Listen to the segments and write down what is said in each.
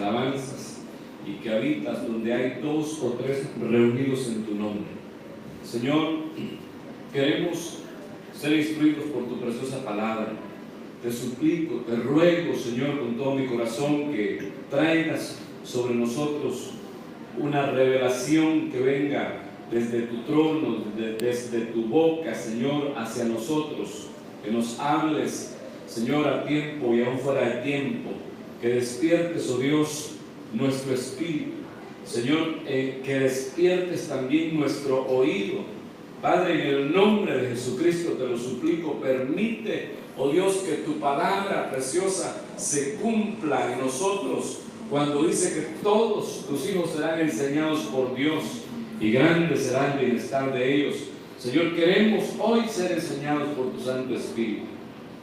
alabanzas y que habitas donde hay 2 o 3 reunidos en tu nombre. Señor, queremos ser instruidos por tu preciosa palabra. Te suplico, te ruego, Señor, con todo mi corazón, que traigas sobre nosotros una revelación que venga desde tu trono, desde tu boca, Señor, hacia nosotros, que nos hables, Señor, a tiempo y aún fuera de tiempo, que despiertes, oh Dios, nuestro espíritu, Señor, que despiertes también nuestro oído. Padre, en el nombre de Jesucristo te lo suplico, permite, oh Dios, que tu palabra preciosa se cumpla en nosotros, cuando dice que todos tus hijos serán enseñados por Dios y grande será el bienestar de ellos. Señor, queremos hoy ser enseñados por tu Santo Espíritu.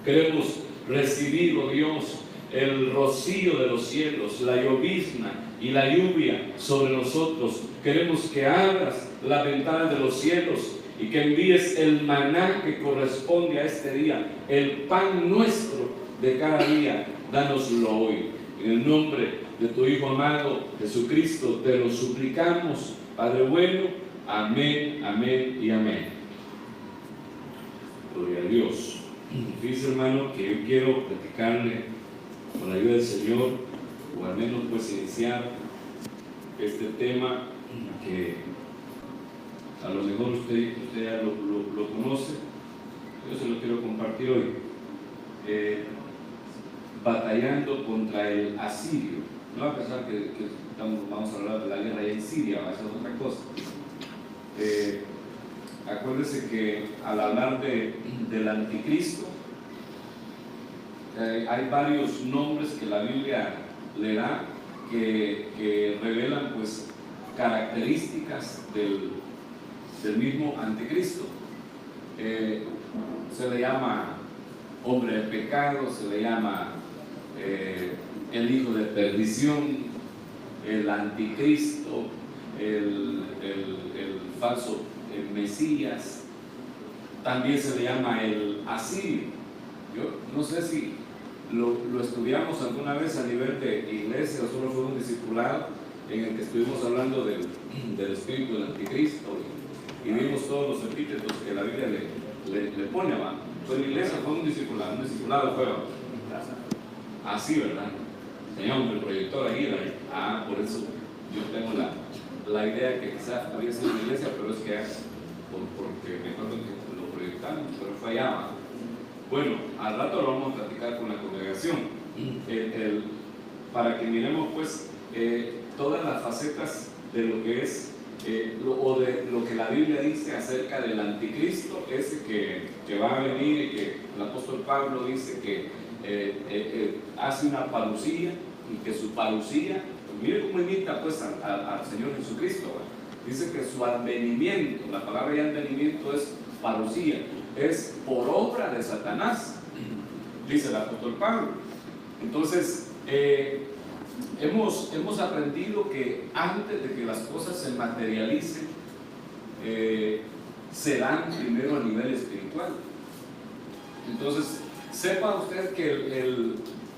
Queremos recibir, oh Dios, el rocío de los cielos, la llovizna y la lluvia sobre nosotros. Queremos que abras las ventanas de los cielos y que envíes el maná que corresponde a este día, el pan nuestro de cada día. Dánoslo hoy. En el nombre de tu Hijo amado, Jesucristo, te lo suplicamos, Padre bueno. Amén, amén y amén. Gloria a Dios. Fíjense, hermano, que yo quiero platicarle con la ayuda del Señor, o al menos pues iniciar este tema que a lo mejor usted ya lo conoce. Yo se lo quiero compartir hoy. Batallando contra el asirio. No va a pensar que vamos a hablar de la guerra en Siria, va a ser otra cosa. Acuérdese que al hablar del anticristo, hay varios nombres que la Biblia le da que revelan pues características del mismo anticristo. Se le llama hombre de pecado, se le llama el hijo de perdición, el anticristo, el falso Mesías. También se le llama el asirio. Yo no sé si lo estudiamos alguna vez a nivel de iglesia o solo fue un discipulado en el que estuvimos hablando del espíritu del anticristo y vimos todos los epítetos que la Biblia le pone abajo. Fue en la iglesia, fue un discipulado fue así, ¿verdad? Teníamos el proyector ahí, ¿verdad? Por eso yo tengo la idea que quizás había sido en la iglesia, pero es que porque me acuerdo que lo proyectamos, pero fallaba. Bueno, al rato lo vamos a platicar con la congregación, para que miremos pues todas las facetas de lo que es o de lo que la Biblia dice acerca del anticristo, ese que va a venir y que el apóstol Pablo dice que hace una parucía y que su parucía, mire cómo imita pues al Señor Jesucristo, ¿verdad? Dice que su advenimiento, la palabra de advenimiento es parucía, es por obra de Satanás, dice el apóstol Pablo. Entonces, hemos aprendido que antes de que las cosas se materialicen, se dan primero a nivel espiritual. Entonces, sepa usted que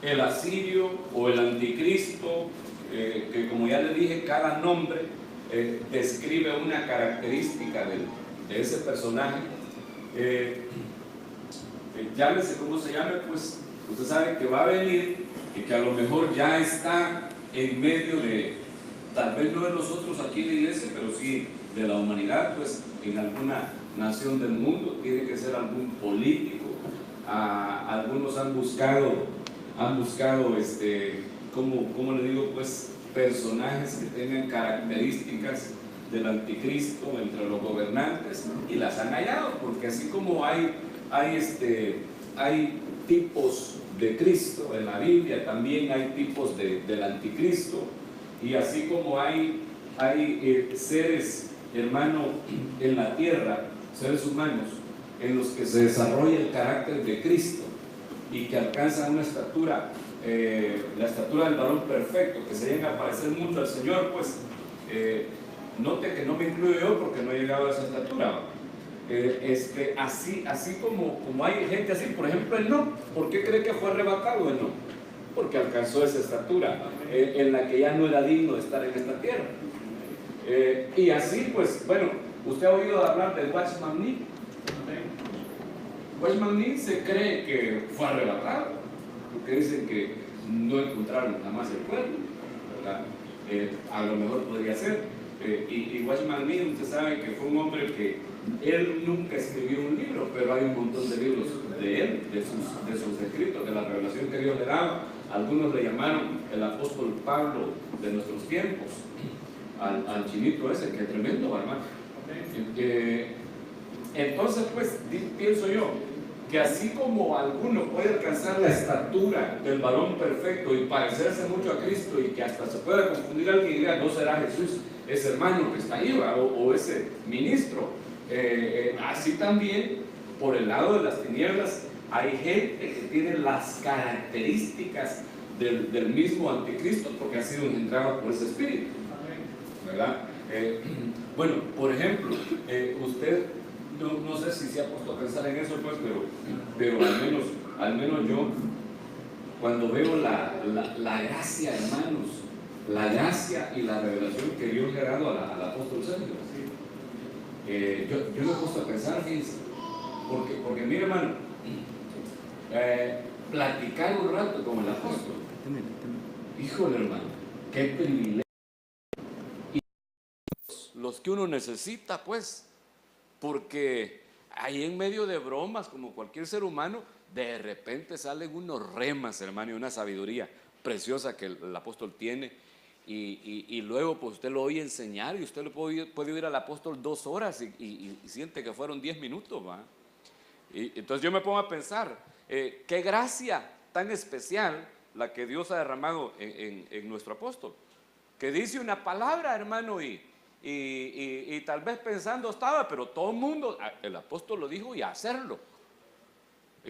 el asirio o el anticristo, que como ya le dije, cada nombre describe una característica de ese personaje. Llámese como se llame, pues usted sabe que va a venir y que a lo mejor ya está en medio de, tal vez no de nosotros aquí en la iglesia, pero sí de la humanidad, pues en alguna nación del mundo. Tiene que ser algún político. Algunos han buscado ¿cómo le digo? Pues personajes que tengan características del anticristo entre los gobernantes y las han hallado, porque así como hay tipos de Cristo en la Biblia, también hay tipos del anticristo, y así como hay seres, hermano, en la tierra, seres humanos, en los que se desarrolla el carácter de Cristo y que alcanzan una estatura, la estatura del varón perfecto, que se llega a parecer mucho al Señor, pues note que no me incluyo yo porque no he llegado a esa estatura. Así como hay gente así, por ejemplo Enoc. ¿Por qué cree que fue arrebatado Enoc? porque alcanzó esa estatura en la que ya no era digno de estar en esta tierra. Y así, pues, bueno, usted ha oído hablar del Watchman Nee. Watchman Nee se cree que fue arrebatado, porque dicen que no encontraron jamás el cuerpo, ¿verdad? A lo mejor podría ser. Y Watchman Nee, usted sabe que fue un hombre que él nunca escribió un libro, pero hay un montón de libros de él, de sus escritos, de la revelación que Dios le daba. Algunos le llamaron el apóstol Pablo de nuestros tiempos, al chinito ese, que es tremendo, hermano. Entonces, pues, pienso yo, que así como alguno puede alcanzar la estatura del varón perfecto y parecerse mucho a Cristo, y que hasta se pueda confundir a alguien y diga, no será Jesús ese hermano que está ahí, o ese ministro, así también por el lado de las tinieblas hay gente que tiene las características del mismo anticristo, porque ha sido engendrado por ese espíritu, ¿verdad? Bueno, por ejemplo, usted no sé si se ha puesto a pensar en eso, pues, pero al menos yo, cuando veo la gracia, hermanos, la gracia y la revelación que Dios le ha dado al apóstol Sergio, yo me he puesto a pensar, fíjense, porque mire, hermano, platicar un rato con el apóstol, híjole, hermano, qué privilegio, y los que uno necesita, pues, porque ahí en medio de bromas, como cualquier ser humano, de repente salen unos remas, hermano, y una sabiduría preciosa que el apóstol tiene, y luego pues usted lo oye enseñar, y usted puede oír al apóstol 2 horas y siente que fueron 10 minutos, ¿va? Y entonces yo me pongo a pensar, qué gracia tan especial la que Dios ha derramado en nuestro apóstol, que dice una palabra, hermano, y tal vez pensando estaba, pero todo el mundo, el apóstol lo dijo, y a hacerlo.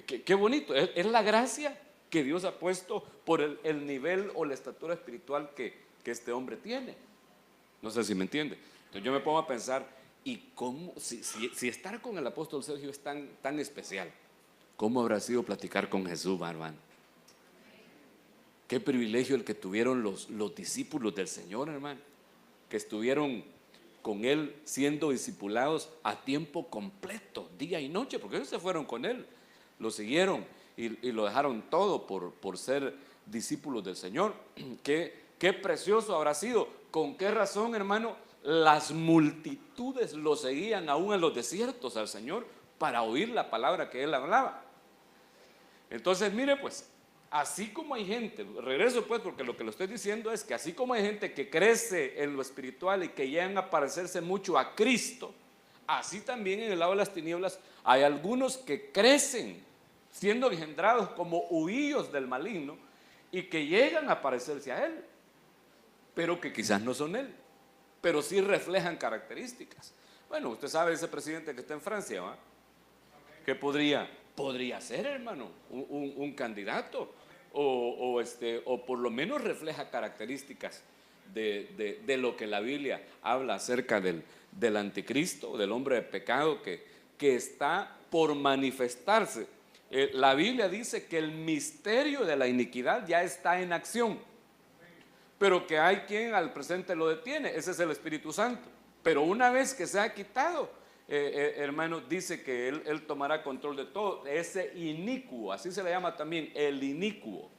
Qué bonito, es la gracia que Dios ha puesto por el nivel o la estatura espiritual que este hombre tiene. No sé si me entiende. Entonces yo me pongo a pensar, ¿y cómo, si estar con el apóstol Sergio es tan especial, cómo habrá sido platicar con Jesús, hermano? Qué privilegio el que tuvieron los discípulos del Señor, hermano, que estuvieron con él siendo discipulados a tiempo completo, día y noche, porque ellos se fueron con él, lo siguieron y lo dejaron todo por ser discípulos del Señor. Qué precioso habrá sido. ¿Con qué razón, hermano? Las multitudes lo seguían aún en los desiertos al Señor para oír la palabra que él hablaba. Entonces, mire, pues, así como hay gente, regreso pues, porque lo que le estoy diciendo es que así como hay gente que crece en lo espiritual y que llegan a parecerse mucho a Cristo, así también en el lado de las tinieblas hay algunos que crecen siendo engendrados como huillos del maligno y que llegan a parecerse a él, pero que quizás no son él, pero sí reflejan características. Bueno, usted sabe ese presidente que está en Francia, ¿va? Que podría ser, hermano, un candidato, o por lo menos refleja características de lo que la Biblia habla acerca del anticristo, del hombre de pecado que está por manifestarse. La Biblia dice que el misterio de la iniquidad ya está en acción, pero que hay quien al presente lo detiene. Ese es el Espíritu Santo. Pero una vez que se ha quitado, hermano, dice que él tomará control de todo. Ese inicuo, así se le llama también, el inicuo,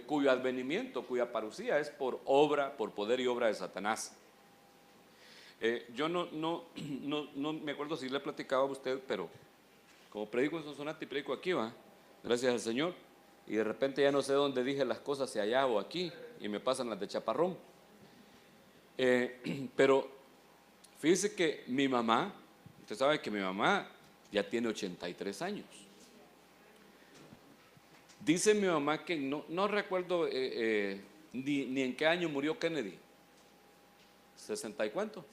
cuyo advenimiento, cuya parucía es por poder y obra de Satanás. Yo no me acuerdo si le he platicado a usted, pero como predico en Sonsonate y predico aquí, va, gracias al Señor, y de repente ya no sé dónde dije las cosas, si allá o aquí, y me pasan las de chaparrón. Pero fíjese que mi mamá, usted sabe que mi mamá ya tiene 83 años. Dice mi mamá que no recuerdo ni en qué año murió Kennedy. ¿60 y cuánto?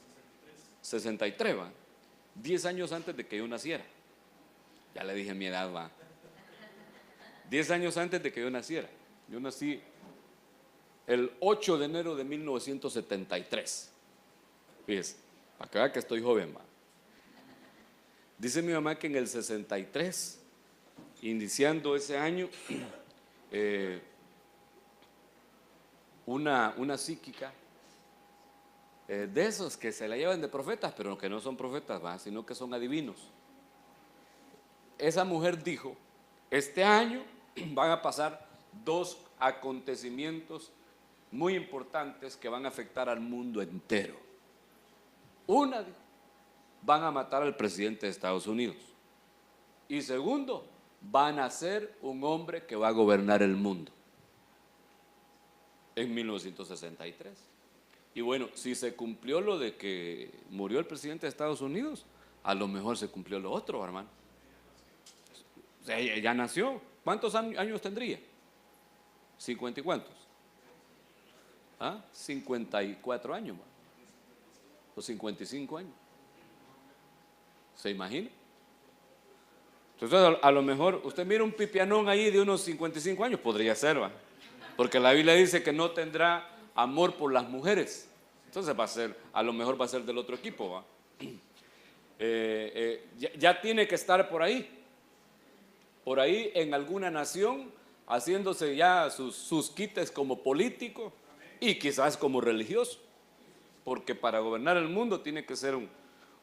63, va. 10 años antes de que yo naciera. Ya le dije mi edad, va. 10 años antes de que yo naciera. Yo nací el 8 de enero de 1973. Fíjese, para que vea que estoy joven, va. Dice mi mamá que en el 63, iniciando ese año, una psíquica, de esos que se la llevan de profetas, pero que no son profetas, ¿va? Sino que son adivinos. Esa mujer dijo: este año van a pasar dos acontecimientos muy importantes que van a afectar al mundo entero. Una, van a matar al presidente de Estados Unidos. Y segundo, van a ser un hombre que va a gobernar el mundo. En 1963. Y bueno, si se cumplió lo de que murió el presidente de Estados Unidos, a lo mejor se cumplió lo otro, hermano. O sea, ya nació. ¿Cuántos años tendría? ¿50 y cuántos? 54 años, man. O 55 años. ¿Se imagina? Entonces, a lo mejor, usted mira un pipianón ahí de unos 55 años, podría ser, ¿va? Porque la Biblia dice que no tendrá amor por las mujeres. Entonces va a ser, a lo mejor va a ser del otro equipo, ¿va? Ya tiene que estar por ahí en alguna nación, haciéndose ya sus quites como político y quizás como religioso, porque para gobernar el mundo tiene que ser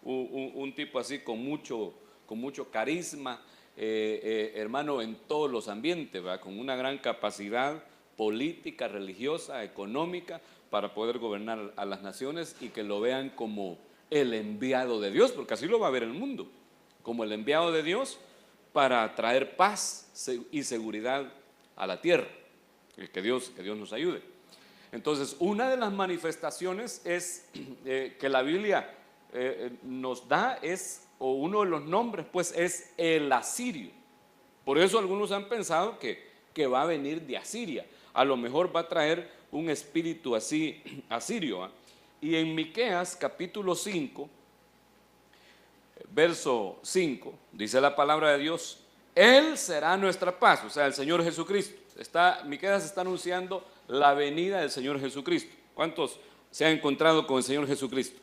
un tipo así con mucho carisma, hermano, en todos los ambientes, ¿va? Con una gran capacidad política, religiosa, económica, para poder gobernar a las naciones y que lo vean como el enviado de Dios, porque así lo va a ver el mundo, como el enviado de Dios para traer paz y seguridad a la tierra. Que Dios nos ayude. Entonces, una de las manifestaciones es que la Biblia nos da o uno de los nombres pues es el asirio. Por eso algunos han pensado que va a venir de Asiria. A lo mejor va a traer un espíritu así asirio, ¿eh? Y en Miqueas capítulo 5, verso 5, dice la palabra de Dios: Él será nuestra paz, o sea, el Señor Jesucristo. Miqueas está anunciando la venida del Señor Jesucristo. ¿Cuántos se han encontrado con el Señor Jesucristo?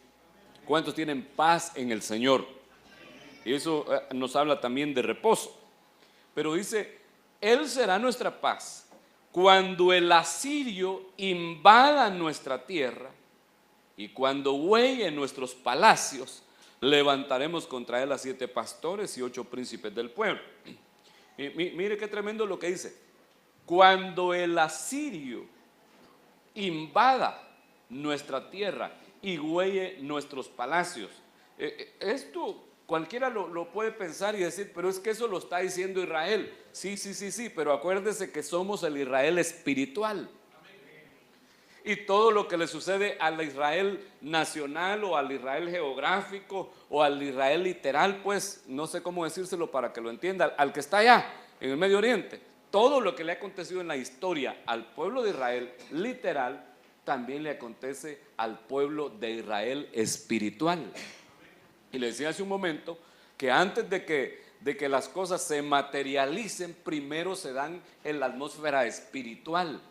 ¿Cuántos tienen paz en el Señor? Y eso nos habla también de reposo. Pero dice: Él será nuestra paz cuando el asirio invada nuestra tierra y cuando huelle nuestros palacios. Levantaremos contra él a 7 pastores y 8 príncipes del pueblo. Mire qué tremendo lo que dice: cuando el asirio invada nuestra tierra y huelle nuestros palacios. Esto cualquiera lo puede pensar y decir: pero es que eso lo está diciendo Israel. Sí, pero acuérdese que somos el Israel espiritual. Y todo lo que le sucede al Israel nacional o al Israel geográfico o al Israel literal, pues no sé cómo decírselo para que lo entienda, al que está allá en el Medio Oriente, todo lo que le ha acontecido en la historia al pueblo de Israel literal, también le acontece al pueblo de Israel espiritual. Y le decía hace un momento que antes de que las cosas se materialicen, primero se dan en la atmósfera espiritual.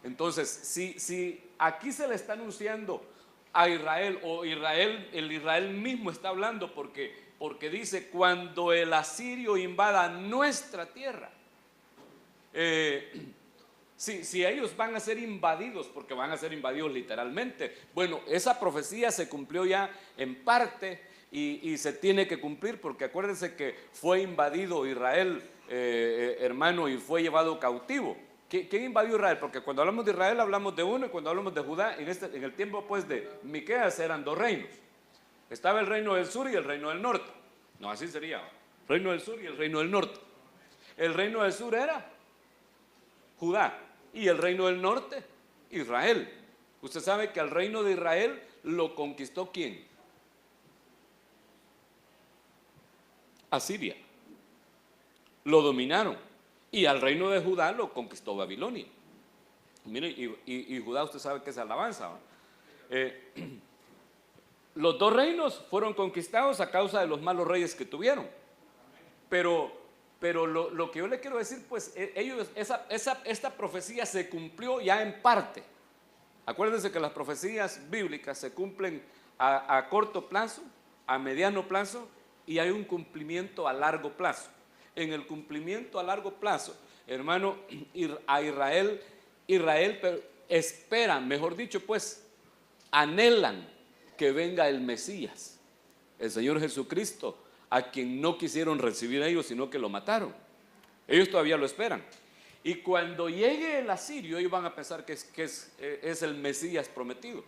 Entonces, si aquí se le está anunciando a Israel, o el Israel mismo está hablando, porque dice: cuando el asirio invada nuestra tierra, si ellos van a ser invadidos, porque van a ser invadidos literalmente, bueno, esa profecía se cumplió ya en parte y se tiene que cumplir, porque acuérdense que fue invadido Israel, hermano, y fue llevado cautivo. ¿Quién invadió Israel? Porque cuando hablamos de Israel hablamos de uno, y cuando hablamos de Judá, en el tiempo pues de Miqueas eran 2 reinos. Estaba el reino del sur y el reino del norte. No, así sería: reino del sur y el reino del norte. El reino del sur era Judá y el reino del norte, Israel. Usted sabe que al reino de Israel lo conquistó ¿quién? Asiria. Lo dominaron. Y al reino de Judá lo conquistó Babilonia. Mire, y Judá, usted sabe que es alabanza. Los 2 reinos fueron conquistados a causa de los malos reyes que tuvieron. Pero lo que yo le quiero decir, pues, esta profecía se cumplió ya en parte. Acuérdense que las profecías bíblicas se cumplen a corto plazo, a mediano plazo, y hay un cumplimiento a largo plazo. En el cumplimiento a largo plazo, hermano, a Israel esperan, mejor dicho, pues, anhelan que venga el Mesías, el Señor Jesucristo, a quien no quisieron recibir ellos, sino que lo mataron. Ellos todavía lo esperan. Y cuando llegue el asirio, ellos van a pensar que es el Mesías prometido.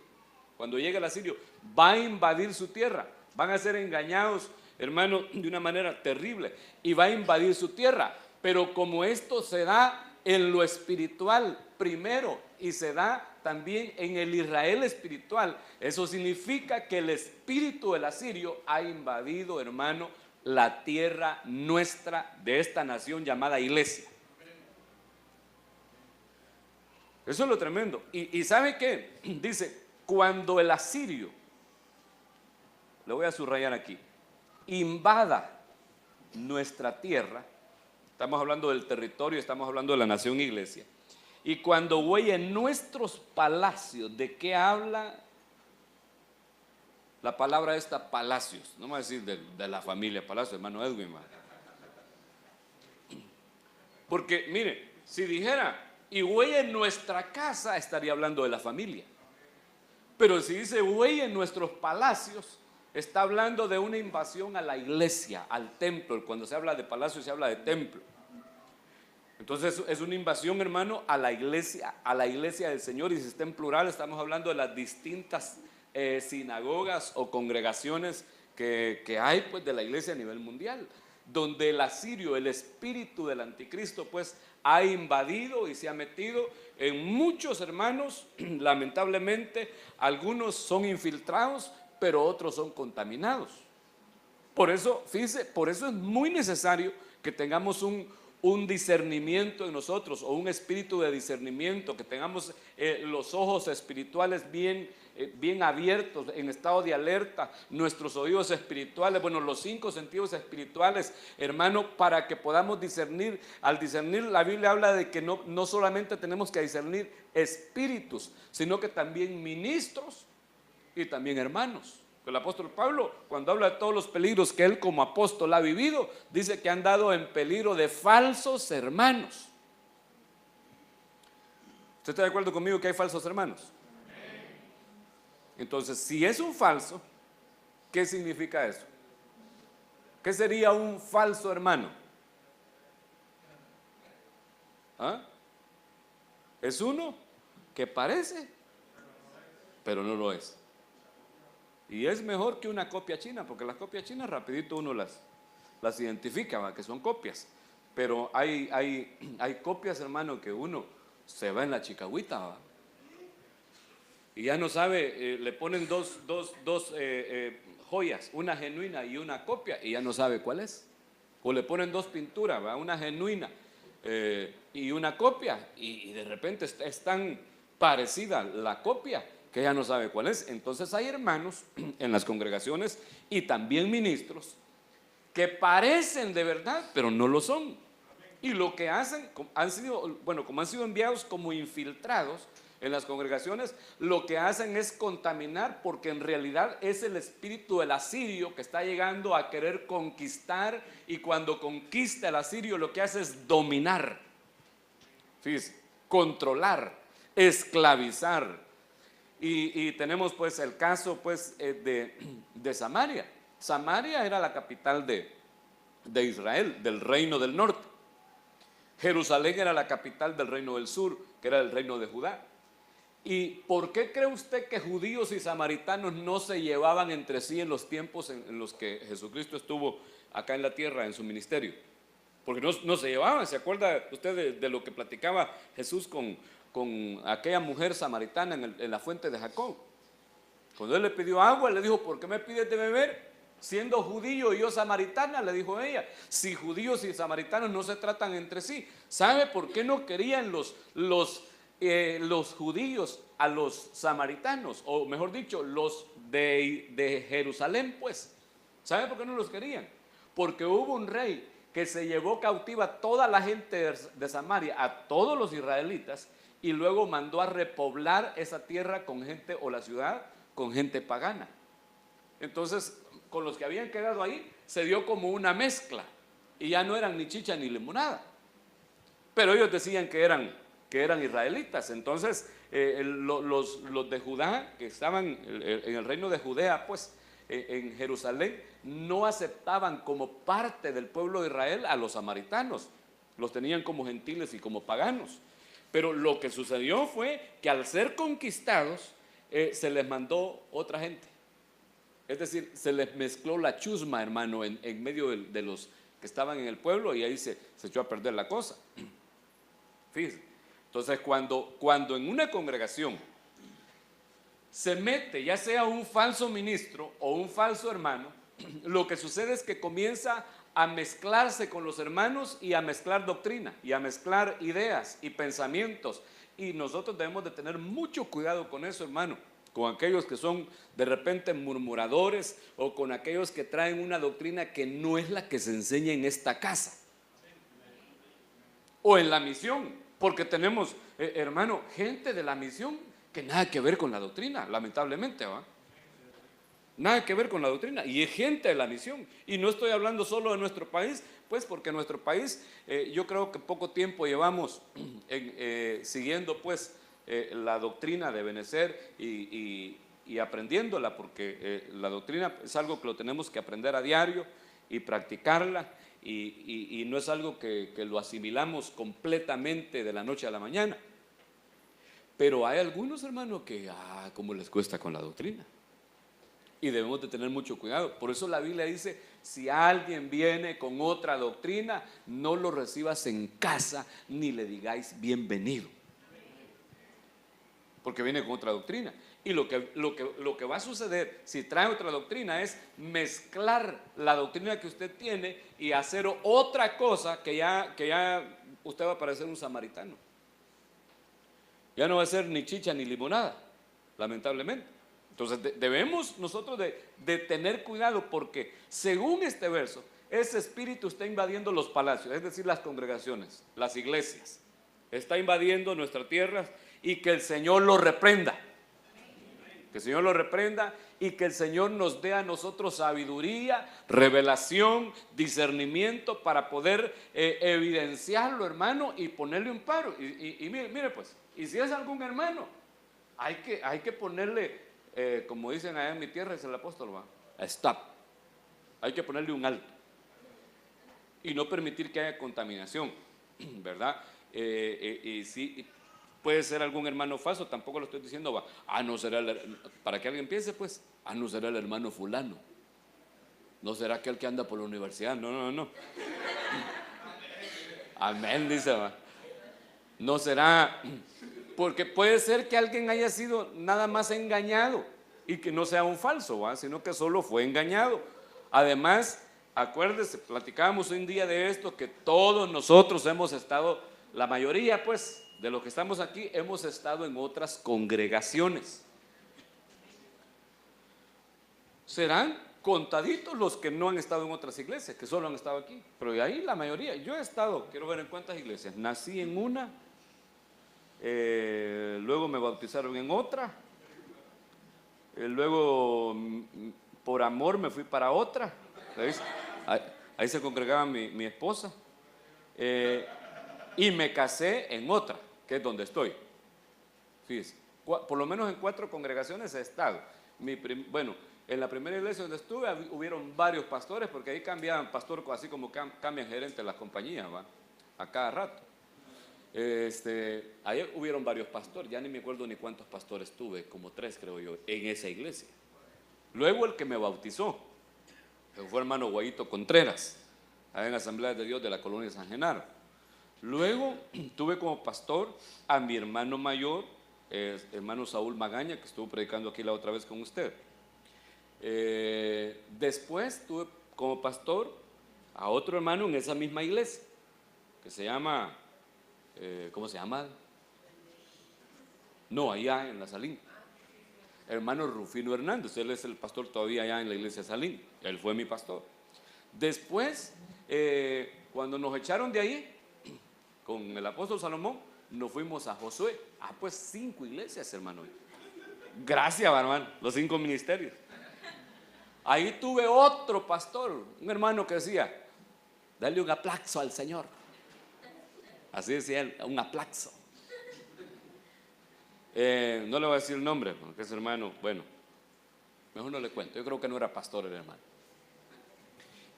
Cuando llegue el asirio, va a invadir su tierra. Van a ser engañados, hermano, de una manera terrible. Y va a invadir su tierra. Pero como esto se da en lo espiritual primero y se da también en el Israel espiritual, eso significa que el espíritu del asirio ha invadido, hermano, la tierra nuestra de esta nación llamada iglesia. Eso es lo tremendo. Y ¿sabe qué? Dice, cuando el asirio, le voy a subrayar aquí, invada nuestra tierra, estamos hablando del territorio, estamos hablando de la nación iglesia, y cuando huelle en nuestros palacios, ¿de qué habla la palabra esta? Palacios, no me voy a decir de la familia Palacios, hermano Edwin, man. Porque mire, si dijera y huelle en nuestra casa, estaría hablando de la familia. Pero si dice huelle en nuestros palacios, está hablando de una invasión a la iglesia, al templo. Cuando se habla de palacio se habla de templo. Entonces es una invasión, hermano, a la iglesia del Señor. Y si está en plural, estamos hablando de las distintas sinagogas o congregaciones que hay, pues, de la iglesia a nivel mundial, donde el asirio, el espíritu del anticristo, pues ha invadido y se ha metido en muchos hermanos. Lamentablemente algunos son infiltrados, pero otros son contaminados. Por eso, fíjense, por eso es muy necesario que tengamos un discernimiento en nosotros, o un espíritu de discernimiento, que tengamos los ojos espirituales bien abiertos, en estado de alerta, nuestros oídos espirituales, bueno, los 5 sentidos espirituales, hermano, para que podamos discernir. Al discernir, la Biblia habla de que no solamente tenemos que discernir espíritus, sino que también ministros y también hermanos. El apóstol Pablo, cuando habla de todos los peligros que él como apóstol ha vivido, dice que han dado en peligro de falsos hermanos. ¿Usted está de acuerdo conmigo que hay falsos hermanos? Entonces, si es un falso, ¿qué significa eso? ¿Qué sería un falso hermano? ¿Ah? Es uno que parece, pero no lo es. Y es mejor que una copia china, porque las copias chinas rapidito uno las identifica, ¿va? Que son copias. Pero hay copias, hermano, que uno se va en la chicahuita, ¿va? Y ya no sabe, le ponen dos joyas, una genuina y una copia, y ya no sabe cuál es. O le ponen 2 pinturas, ¿va? Una genuina y una copia, y de repente es tan parecida la copia que ya no sabe cuál es. Entonces hay hermanos en las congregaciones y también ministros que parecen de verdad, pero no lo son. Y lo que hacen, como han sido enviados como infiltrados en las congregaciones, lo que hacen es contaminar, porque en realidad es el espíritu del asirio que está llegando a querer conquistar, y cuando conquista el asirio lo que hace es dominar, fíjese, controlar, esclavizar. Y tenemos pues el caso pues de Samaria. Samaria era la capital de Israel, del reino del norte. Jerusalén era la capital del reino del sur, que era el reino de Judá. ¿Y por qué cree usted que judíos y samaritanos no se llevaban entre sí en los tiempos en los que Jesucristo estuvo acá en la tierra en su ministerio? Porque no se llevaban. ¿Se acuerda usted de lo que platicaba Jesús con aquella mujer samaritana en la fuente de Jacob? Cuando él le pidió agua, le dijo: ¿por qué me pides de beber? Siendo judío y yo samaritana, le dijo ella. Si judíos y samaritanos no se tratan entre sí, ¿sabe por qué no querían los judíos a los samaritanos? O mejor dicho, los de Jerusalén, pues. ¿Sabe por qué no los querían? Porque hubo un rey que se llevó cautiva a toda la gente de Samaria, a todos los israelitas, y luego mandó a repoblar esa tierra con gente, o la ciudad, con gente pagana. Entonces, con los que habían quedado ahí, se dio como una mezcla, y ya no eran ni chicha ni limonada. Pero ellos decían que eran israelitas. Entonces, los de Judá, que estaban en el reino de Judea, pues en Jerusalén, no aceptaban como parte del pueblo de Israel a los samaritanos, los tenían como gentiles y como paganos. Pero lo que sucedió fue que al ser conquistados, se les mandó otra gente. Es decir, se les mezcló la chusma, hermano, en medio de los que estaban en el pueblo, y ahí se echó a perder la cosa. Fíjense. Entonces, cuando en una congregación se mete ya sea un falso ministro o un falso hermano, lo que sucede es que comienza a mezclarse con los hermanos y a mezclar doctrina y a mezclar ideas y pensamientos, y nosotros debemos de tener mucho cuidado con eso, hermano, con aquellos que son de repente murmuradores o con aquellos que traen una doctrina que no es la que se enseña en esta casa o en la misión, porque tenemos, hermano, gente de la misión que nada que ver con la doctrina, lamentablemente, ¿va? Nada que ver con la doctrina, y es gente de la misión. Y no estoy hablando solo de nuestro país, pues porque en nuestro país yo creo que poco tiempo llevamos siguiendo pues la doctrina de Benecer y aprendiéndola, porque la doctrina es algo que lo tenemos que aprender a diario y practicarla, y no es algo que lo asimilamos completamente de la noche a la mañana. Pero hay algunos, hermanos, que cómo les cuesta con la doctrina. Y debemos de tener mucho cuidado. Por eso la Biblia dice, si alguien viene con otra doctrina, no lo recibas en casa, ni le digáis bienvenido. Porque viene con otra doctrina. Y lo que va a suceder si trae otra doctrina es mezclar la doctrina que usted tiene y hacer otra cosa que ya usted va a parecer un samaritano. Ya no va a ser ni chicha ni limonada, lamentablemente. Entonces debemos nosotros de tener cuidado, porque según este verso, ese espíritu está invadiendo los palacios, es decir, las congregaciones, las iglesias. Está invadiendo nuestras tierras, y que el Señor lo reprenda. Que el Señor lo reprenda y que el Señor nos dé a nosotros sabiduría, revelación, discernimiento para poder evidenciarlo, hermano, y ponerle un paro. Y mire pues, y si es algún hermano, hay que ponerle, como dicen allá en mi tierra, es el apóstol, ¿va? Stop. Hay que ponerle un alto y no permitir que haya contaminación, ¿verdad? Y si puede ser algún hermano falso, tampoco lo estoy diciendo, va, no será para que alguien piense, pues, no será el hermano fulano, no será aquel que anda por la universidad, no. Amén, dice, va. No será, porque puede ser que alguien haya sido nada más engañado y que no sea un falso, ¿va? Sino que solo fue engañado. Además, acuérdese, platicábamos un día de esto, que todos nosotros hemos estado, la mayoría pues de los que estamos aquí, hemos estado en otras congregaciones. Serán contaditos los que no han estado en otras iglesias, que solo han estado aquí, pero de ahí la mayoría. Yo he estado, quiero ver en cuántas iglesias. Nací en una, luego me bautizaron en otra, luego por amor me fui para otra. Ahí se congregaba mi esposa, y me casé en otra, que es donde estoy. Fíjense, por lo menos en 4 congregaciones he estado. Bueno, en la primera iglesia donde estuve hubieron varios pastores, porque ahí cambiaban pastor, así como cambian gerente de las compañías, ¿va? A cada rato. Ahí hubieron varios pastores, ya ni me acuerdo ni cuántos pastores tuve, como 3 creo yo, en esa iglesia. Luego el que me bautizó fue hermano Guayito Contreras, allá en la Asamblea de Dios de la colonia San Genaro. Luego tuve como pastor a mi hermano mayor, hermano Saúl Magaña, que estuvo predicando aquí la otra vez con usted. Después tuve como pastor a otro hermano en esa misma iglesia, que se llama, ¿cómo se llama? No, allá en la Salín. Hermano Rufino Hernández, él es el pastor todavía allá en la iglesia Salín, él fue mi pastor. Después, cuando nos echaron de ahí, con el apóstol Salomón, nos fuimos a Josué. Pues 5 iglesias, hermano. Gracias, hermano, los 5 ministerios. Ahí tuve otro pastor, un hermano que decía, dale un aplauso al Señor. Así decía él, un aplauso. No le voy a decir el nombre, porque ese hermano, bueno, mejor no le cuento. Yo creo que no era pastor el hermano.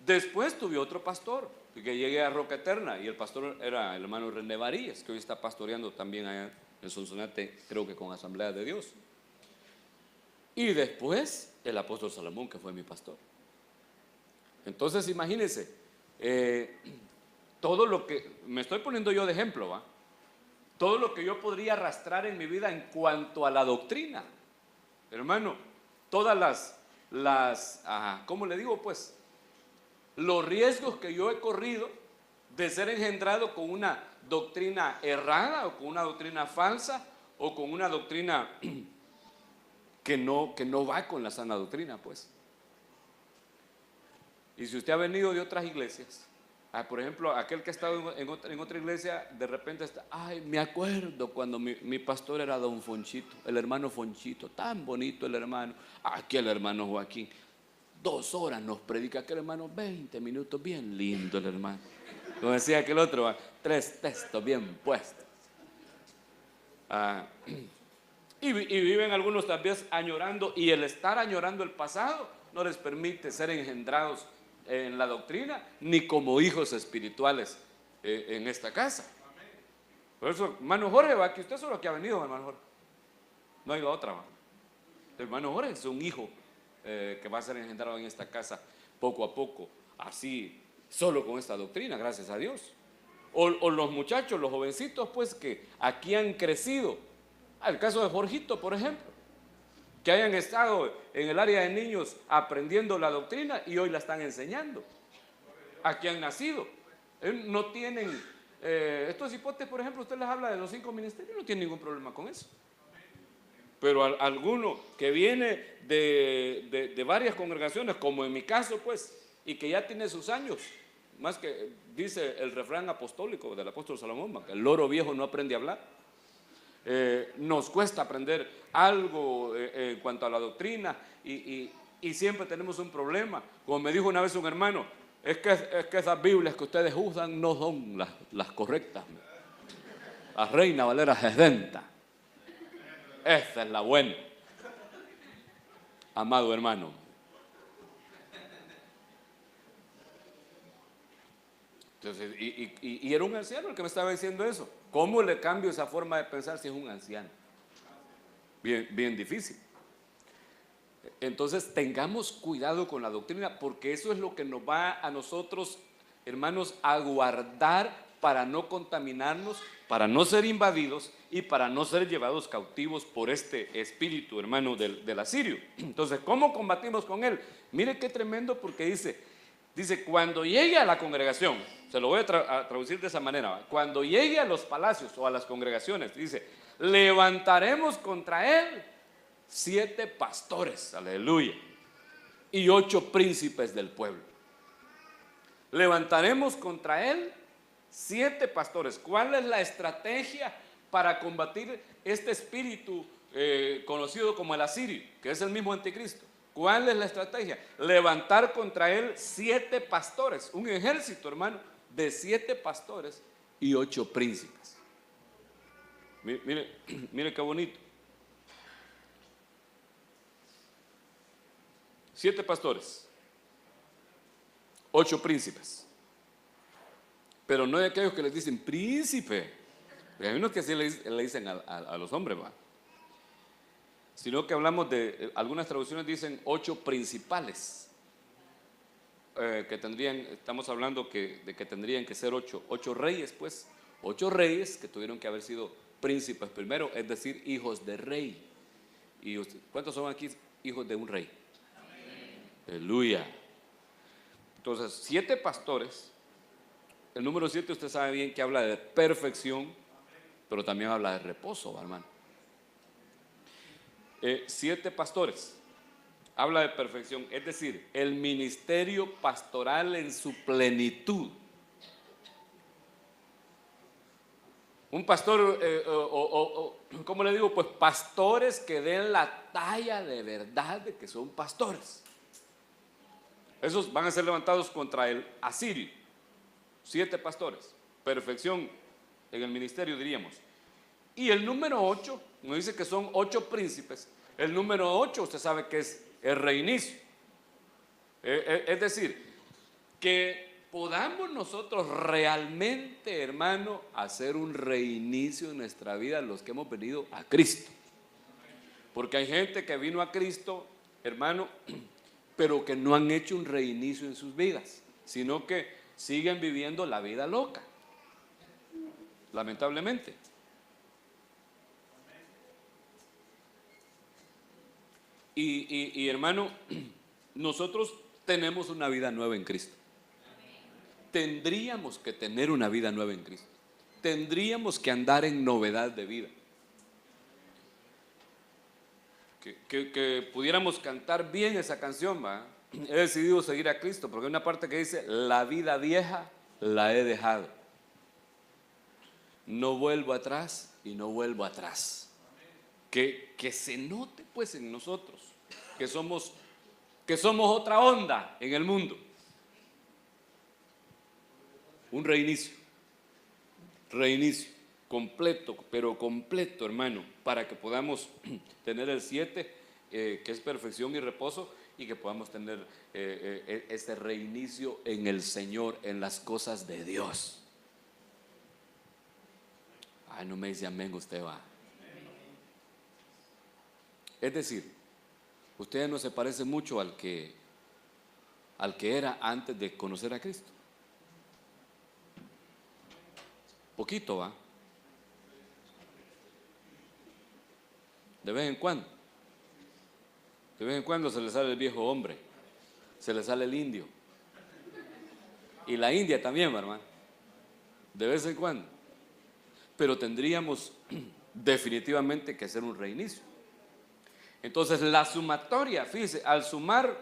Después tuve otro pastor, que llegué a Roca Eterna, y el pastor era el hermano René Varillas, que hoy está pastoreando también allá en Sonsonate, creo que con Asamblea de Dios. Y después el apóstol Salomón, que fue mi pastor. Entonces imagínense, todo lo que, me estoy poniendo yo de ejemplo, ¿va? Todo lo que yo podría arrastrar en mi vida en cuanto a la doctrina, hermano, todas ¿cómo le digo pues? Los riesgos que yo he corrido de ser engendrado con una doctrina errada o con una doctrina falsa o con una doctrina que no va con la sana doctrina, pues. Y si usted ha venido de otras iglesias, por ejemplo, aquel que ha estado en otra iglesia, de repente está, ay, me acuerdo cuando mi pastor era don Fonchito, el hermano Fonchito, tan bonito el hermano, aquí el hermano Joaquín, 2 horas nos predica, aquel hermano 20 minutos, bien lindo el hermano. Como decía aquel otro, 3 textos bien puestos. Y viven algunos también añorando, y el estar añorando el pasado no les permite ser engendrados en la doctrina, ni como hijos espirituales en esta casa. Por eso, hermano Jorge, va, que usted solo que ha venido, hermano Jorge. No hay otra, va. El hermano Jorge es un hijo que va a ser engendrado en esta casa poco a poco, así, solo con esta doctrina, gracias a Dios. O los muchachos, los jovencitos, pues, que aquí han crecido. El caso de Jorgito, por ejemplo, que hayan estado en el área de niños aprendiendo la doctrina y hoy la están enseñando. Aquí han nacido. No tienen, estos hipotes, por ejemplo, usted les habla de los 5 ministerios, no tiene ningún problema con eso. Pero alguno que viene de varias congregaciones, como en mi caso, pues, y que ya tiene sus años, más que dice el refrán apostólico del apóstol Salomón, que el loro viejo no aprende a hablar. Nos cuesta aprender algo en cuanto a la doctrina y siempre tenemos un problema. Como me dijo una vez un hermano, es que esas Biblias que ustedes usan no son las correctas. La Reina Valera 60. Esta es la buena. Amado hermano. Entonces, y era un anciano el que me estaba diciendo eso. ¿Cómo le cambio esa forma de pensar si es un anciano? Bien difícil. Entonces tengamos cuidado con la doctrina, porque eso es lo que nos va a nosotros, hermanos, a guardar para no contaminarnos, para no ser invadidos y para no ser llevados cautivos por este espíritu, hermano, del asirio. Entonces, ¿cómo combatimos con él? Mire qué tremendo, porque dice, cuando llegue a la congregación, se lo voy a traducir de esa manera, cuando llegue a los palacios o a las congregaciones, dice, levantaremos contra él 7 pastores, aleluya, y 8 príncipes del pueblo. Levantaremos contra él 7 pastores. ¿Cuál es la estrategia para combatir este espíritu conocido como el asirio, que es el mismo anticristo? ¿Cuál es la estrategia? Levantar contra él 7 pastores, un ejército, hermano, de 7 pastores y 8 príncipes. Mire qué bonito. 7 pastores, 8 príncipes. Pero no hay aquellos que les dicen príncipe. Hay unos que sí le dicen a los hombres, va. Sino que hablamos de, algunas traducciones dicen 8 principales, que estamos hablando de que tendrían que ser 8 reyes, pues, 8 reyes que tuvieron que haber sido príncipes primero, es decir, hijos de rey. ¿Y cuántos son aquí hijos de un rey? Aleluya. Entonces, 7 pastores. El número 7 usted sabe bien que habla de perfección, pero también habla de reposo, hermano. 7 pastores, habla de perfección, es decir, el ministerio pastoral en su plenitud. Un pastor, ¿cómo le digo? Pues pastores que den la talla de verdad de que son pastores. Esos van a ser levantados contra el asirio. 7 pastores, perfección en el ministerio, diríamos. Y el número 8 nos dice que son 8 príncipes. El número 8 usted sabe que es el reinicio. Es decir, que podamos nosotros realmente, hermano, hacer un reinicio en nuestra vida los que hemos venido a Cristo. Porque hay gente que vino a Cristo, hermano, pero que no han hecho un reinicio en sus vidas, sino que siguen viviendo la vida loca, lamentablemente. Y hermano, nosotros tenemos una vida nueva en Cristo. Tendríamos que tener una vida nueva en Cristo. Tendríamos que andar en novedad de vida. Que pudiéramos cantar bien esa canción, ¿va? He decidido seguir a Cristo, porque hay una parte que dice: la vida vieja la he dejado, no vuelvo atrás y no vuelvo atrás. Que se note pues en nosotros que somos otra onda en el mundo. Un reinicio completo, pero completo, hermano, para que podamos tener el 7, que es perfección y reposo, y que podamos tener ese reinicio en el Señor, en las cosas de Dios. Ay, no me dice amén usted, va. Es decir, usted no se parece mucho al que era antes de conocer a Cristo. Poquito, va. De vez en cuando se le sale el viejo hombre, se le sale el indio, y la india también, hermano, de vez en cuando. Pero tendríamos definitivamente que hacer un reinicio. Entonces la sumatoria, fíjese, al sumar,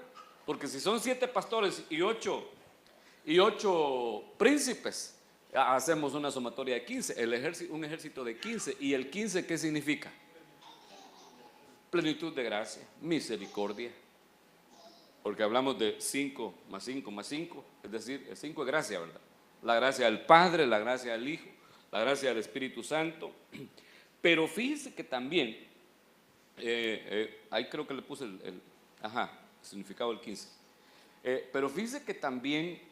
porque si son 7 pastores y 8 príncipes, hacemos una sumatoria de 15, un ejército de 15. ¿Y el 15 qué significa? Plenitud de gracia, misericordia. Porque hablamos de 5 más 5 más 5, es decir, el 5 es gracia, ¿verdad? La gracia del Padre, la gracia del Hijo, la gracia del Espíritu Santo. Pero fíjese que también, ahí creo que le puse el significado del 15. Pero fíjese que también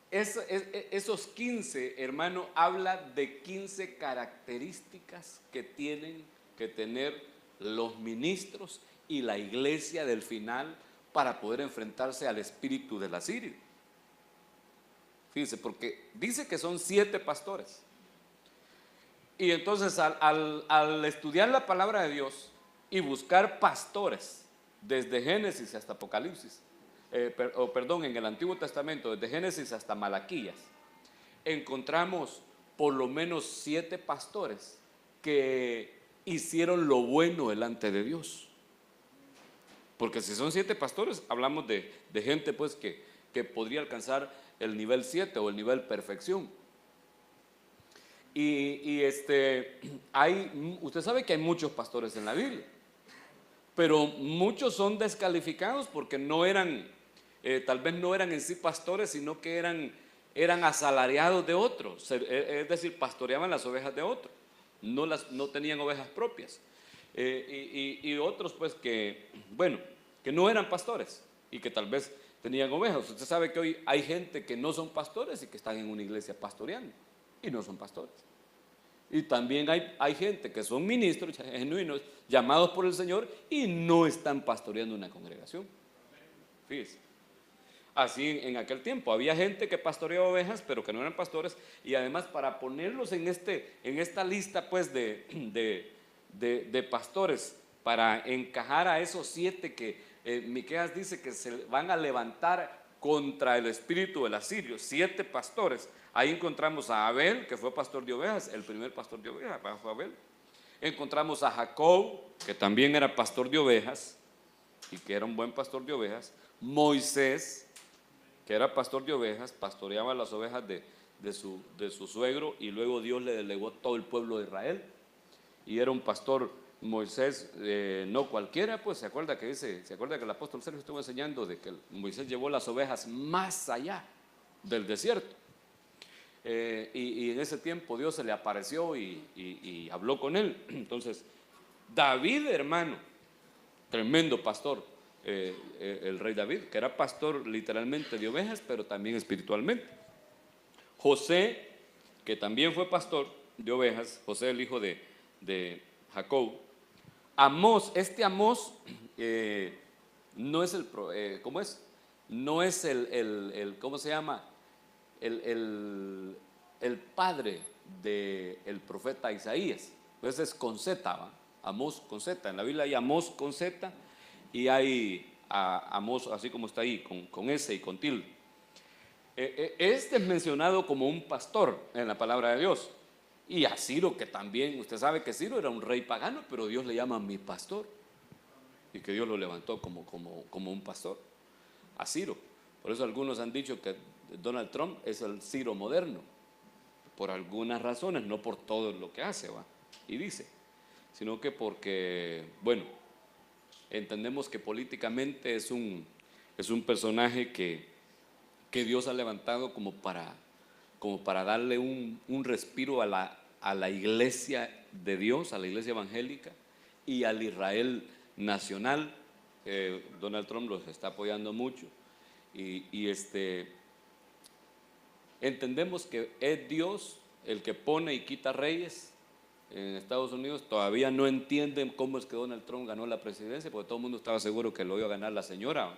esos 15, hermano, habla de 15 características que tienen que tener los ministros y la iglesia del final para poder enfrentarse al espíritu del asirio. Fíjense, porque dice que son 7 pastores. Y entonces al estudiar la palabra de Dios y buscar pastores desde Génesis hasta Apocalipsis, en el Antiguo Testamento, desde Génesis hasta Malaquías, encontramos por lo menos 7 pastores que hicieron lo bueno delante de Dios. Porque si son 7 pastores, hablamos de gente pues que podría alcanzar el nivel 7 o el nivel perfección. Usted sabe que hay muchos pastores en la Biblia, pero muchos son descalificados porque no eran, tal vez no eran en sí pastores, sino que eran asalariados de otros, es decir, pastoreaban las ovejas de otros, no tenían ovejas propias. Y otros pues que no eran pastores y que tal vez tenían ovejas. Usted sabe que hoy hay gente que no son pastores y que están en una iglesia pastoreando y no son pastores. Y también hay gente que son ministros genuinos, llamados por el Señor, y no están pastoreando una congregación. Fíjese. Así en aquel tiempo había gente que pastoreaba ovejas, pero que no eran pastores. Y además, para ponerlos en esta lista pues de pastores, para encajar a esos 7 que Miqueas dice que se van a levantar contra el espíritu del asirio, 7 pastores. Ahí encontramos a Abel, que fue pastor de ovejas, el primer pastor de ovejas fue Abel. Encontramos a Jacob, que también era pastor de ovejas y que era un buen pastor de ovejas. Moisés, que era pastor de ovejas, pastoreaba las ovejas de su suegro, y luego Dios le delegó todo el pueblo de Israel. Y era un pastor, Moisés, no cualquiera, pues se acuerda que el apóstol Sergio estuvo enseñando de que Moisés llevó las ovejas más allá del desierto. y en ese tiempo Dios se le apareció y habló con él. Entonces, David, hermano, tremendo pastor, el rey David, que era pastor literalmente de ovejas, pero también espiritualmente. José, que también fue pastor de ovejas, José el hijo de Jacob. Amós, este Amós no es ¿cómo es? No es ¿cómo se llama? El padre del profeta Isaías. Pues es con Z, ¿va? Amós con Z. En la Biblia hay Amós con Z y hay Amós así como está ahí, con S y con tilde. Este es mencionado como un pastor en la palabra de Dios. Y a Ciro, que también, usted sabe que Ciro era un rey pagano, pero Dios le llama mi pastor. Y que Dios lo levantó como un pastor. A Ciro. Por eso algunos han dicho que Donald Trump es el Ciro moderno. Por algunas razones, no por todo lo que hace, ¿va? Y dice. Sino que porque, bueno, entendemos que políticamente es un personaje que Dios ha levantado como para darle un respiro a la iglesia de Dios, a la iglesia evangélica y al Israel nacional. Donald Trump los está apoyando mucho y entendemos que es Dios el que pone y quita reyes en Estados Unidos. Todavía no entienden cómo es que Donald Trump ganó la presidencia, porque todo el mundo estaba seguro que lo iba a ganar la señora.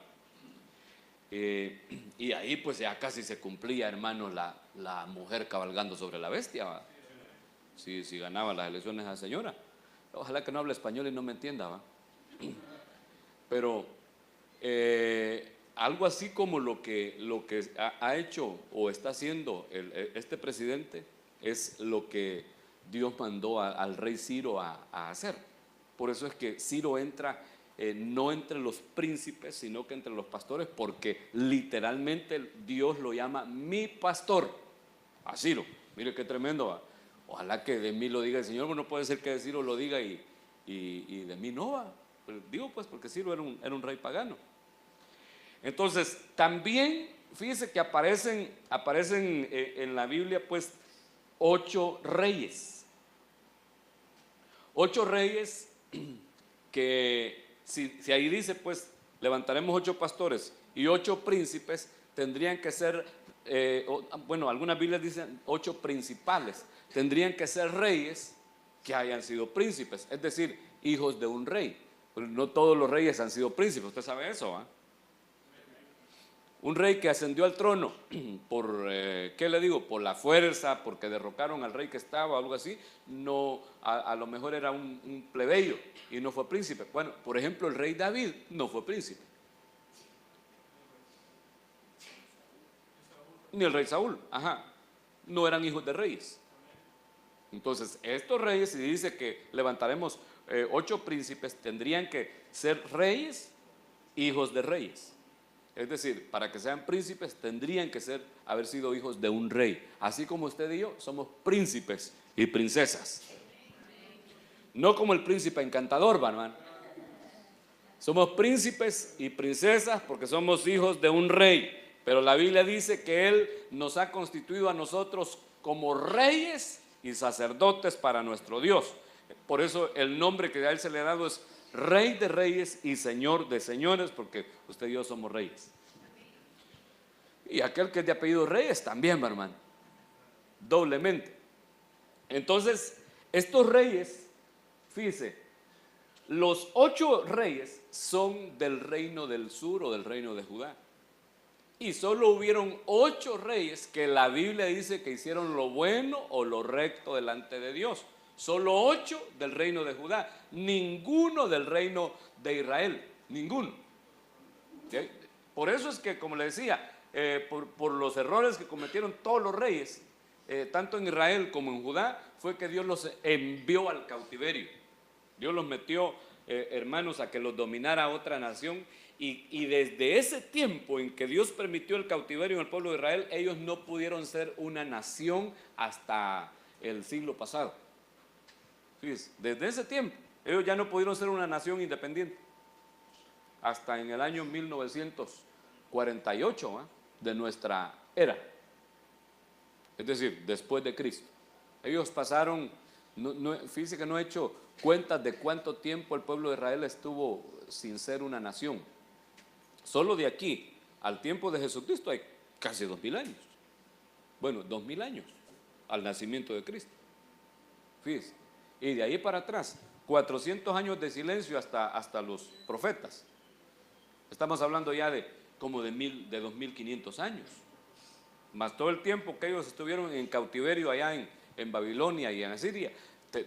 Y ahí pues ya casi se cumplía, hermano, la mujer cabalgando sobre la bestia, ¿va? Si ganaba las elecciones a la señora. Ojalá que no hable español y no me entienda, ¿va? Pero algo así como lo que ha hecho o está haciendo este presidente es lo que Dios mandó al rey Ciro a hacer. Por eso es que Ciro entra no entre los príncipes, sino que entre los pastores, porque literalmente Dios lo llama mi pastor, a Ciro. Mire qué tremendo, ¿va? Ojalá que de mí lo diga el Señor, pero no puede ser que de Ciro lo diga y de mí no, va. Digo pues porque Ciro era un rey pagano. Entonces también fíjese que aparecen en la Biblia pues 8 reyes. 8 reyes que si ahí dice pues levantaremos 8 pastores y 8 príncipes, tendrían que ser, bueno, algunas Biblias dicen 8 principales, tendrían que ser reyes que hayan sido príncipes, es decir, hijos de un rey. Pero no todos los reyes han sido príncipes, usted sabe eso, ¿eh? Un rey que ascendió al trono por, ¿qué le digo? Por la fuerza, porque derrocaron al rey que estaba, algo así, no, a lo mejor era un plebeyo y no fue príncipe. Bueno, por ejemplo, el rey David no fue príncipe. Ni el rey Saúl, no eran hijos de reyes. Entonces, estos reyes, si dice que levantaremos 8 príncipes, tendrían que ser reyes, hijos de reyes. Es decir, para que sean príncipes tendrían que haber sido hijos de un rey. Así como usted y yo somos príncipes y princesas. No como el príncipe encantador, hermano. Somos príncipes y princesas porque somos hijos de un rey. Pero la Biblia dice que Él nos ha constituido a nosotros como reyes y sacerdotes para nuestro Dios. Por eso el nombre que a Él se le ha dado es Rey de Reyes y Señor de Señores, porque usted y yo somos reyes. Y aquel que es de apellido Reyes también, hermano, doblemente. Entonces, estos reyes, fíjese, los 8 reyes son del reino del sur o del reino de Judá. Y solo hubieron 8 reyes que la Biblia dice que hicieron lo bueno o lo recto delante de Dios. Solo 8 del reino de Judá, ninguno del reino de Israel, ninguno. ¿Sí? Por eso es que, como le decía, por los errores que cometieron todos los reyes, tanto en Israel como en Judá, fue que Dios los envió al cautiverio. Dios los metió, hermanos, a que los dominara otra nación. Y desde ese tiempo en que Dios permitió el cautiverio en el pueblo de Israel, ellos no pudieron ser una nación hasta el siglo pasado. Fíjense, desde ese tiempo, ellos ya no pudieron ser una nación independiente. Hasta en el año 1948, de nuestra era. es decir, después de Cristo. Ellos pasaron, fíjense que no he hecho cuentas de cuánto tiempo el pueblo de Israel estuvo sin ser una nación. Solo de aquí al tiempo de Jesucristo hay casi 2000 años. Bueno, 2000 años al nacimiento de Cristo. Fíjense. Y de ahí para atrás, 400 años de silencio hasta los profetas. Estamos hablando ya de como de 2500 años. Más todo el tiempo que ellos estuvieron en cautiverio allá en Babilonia y en Asiria.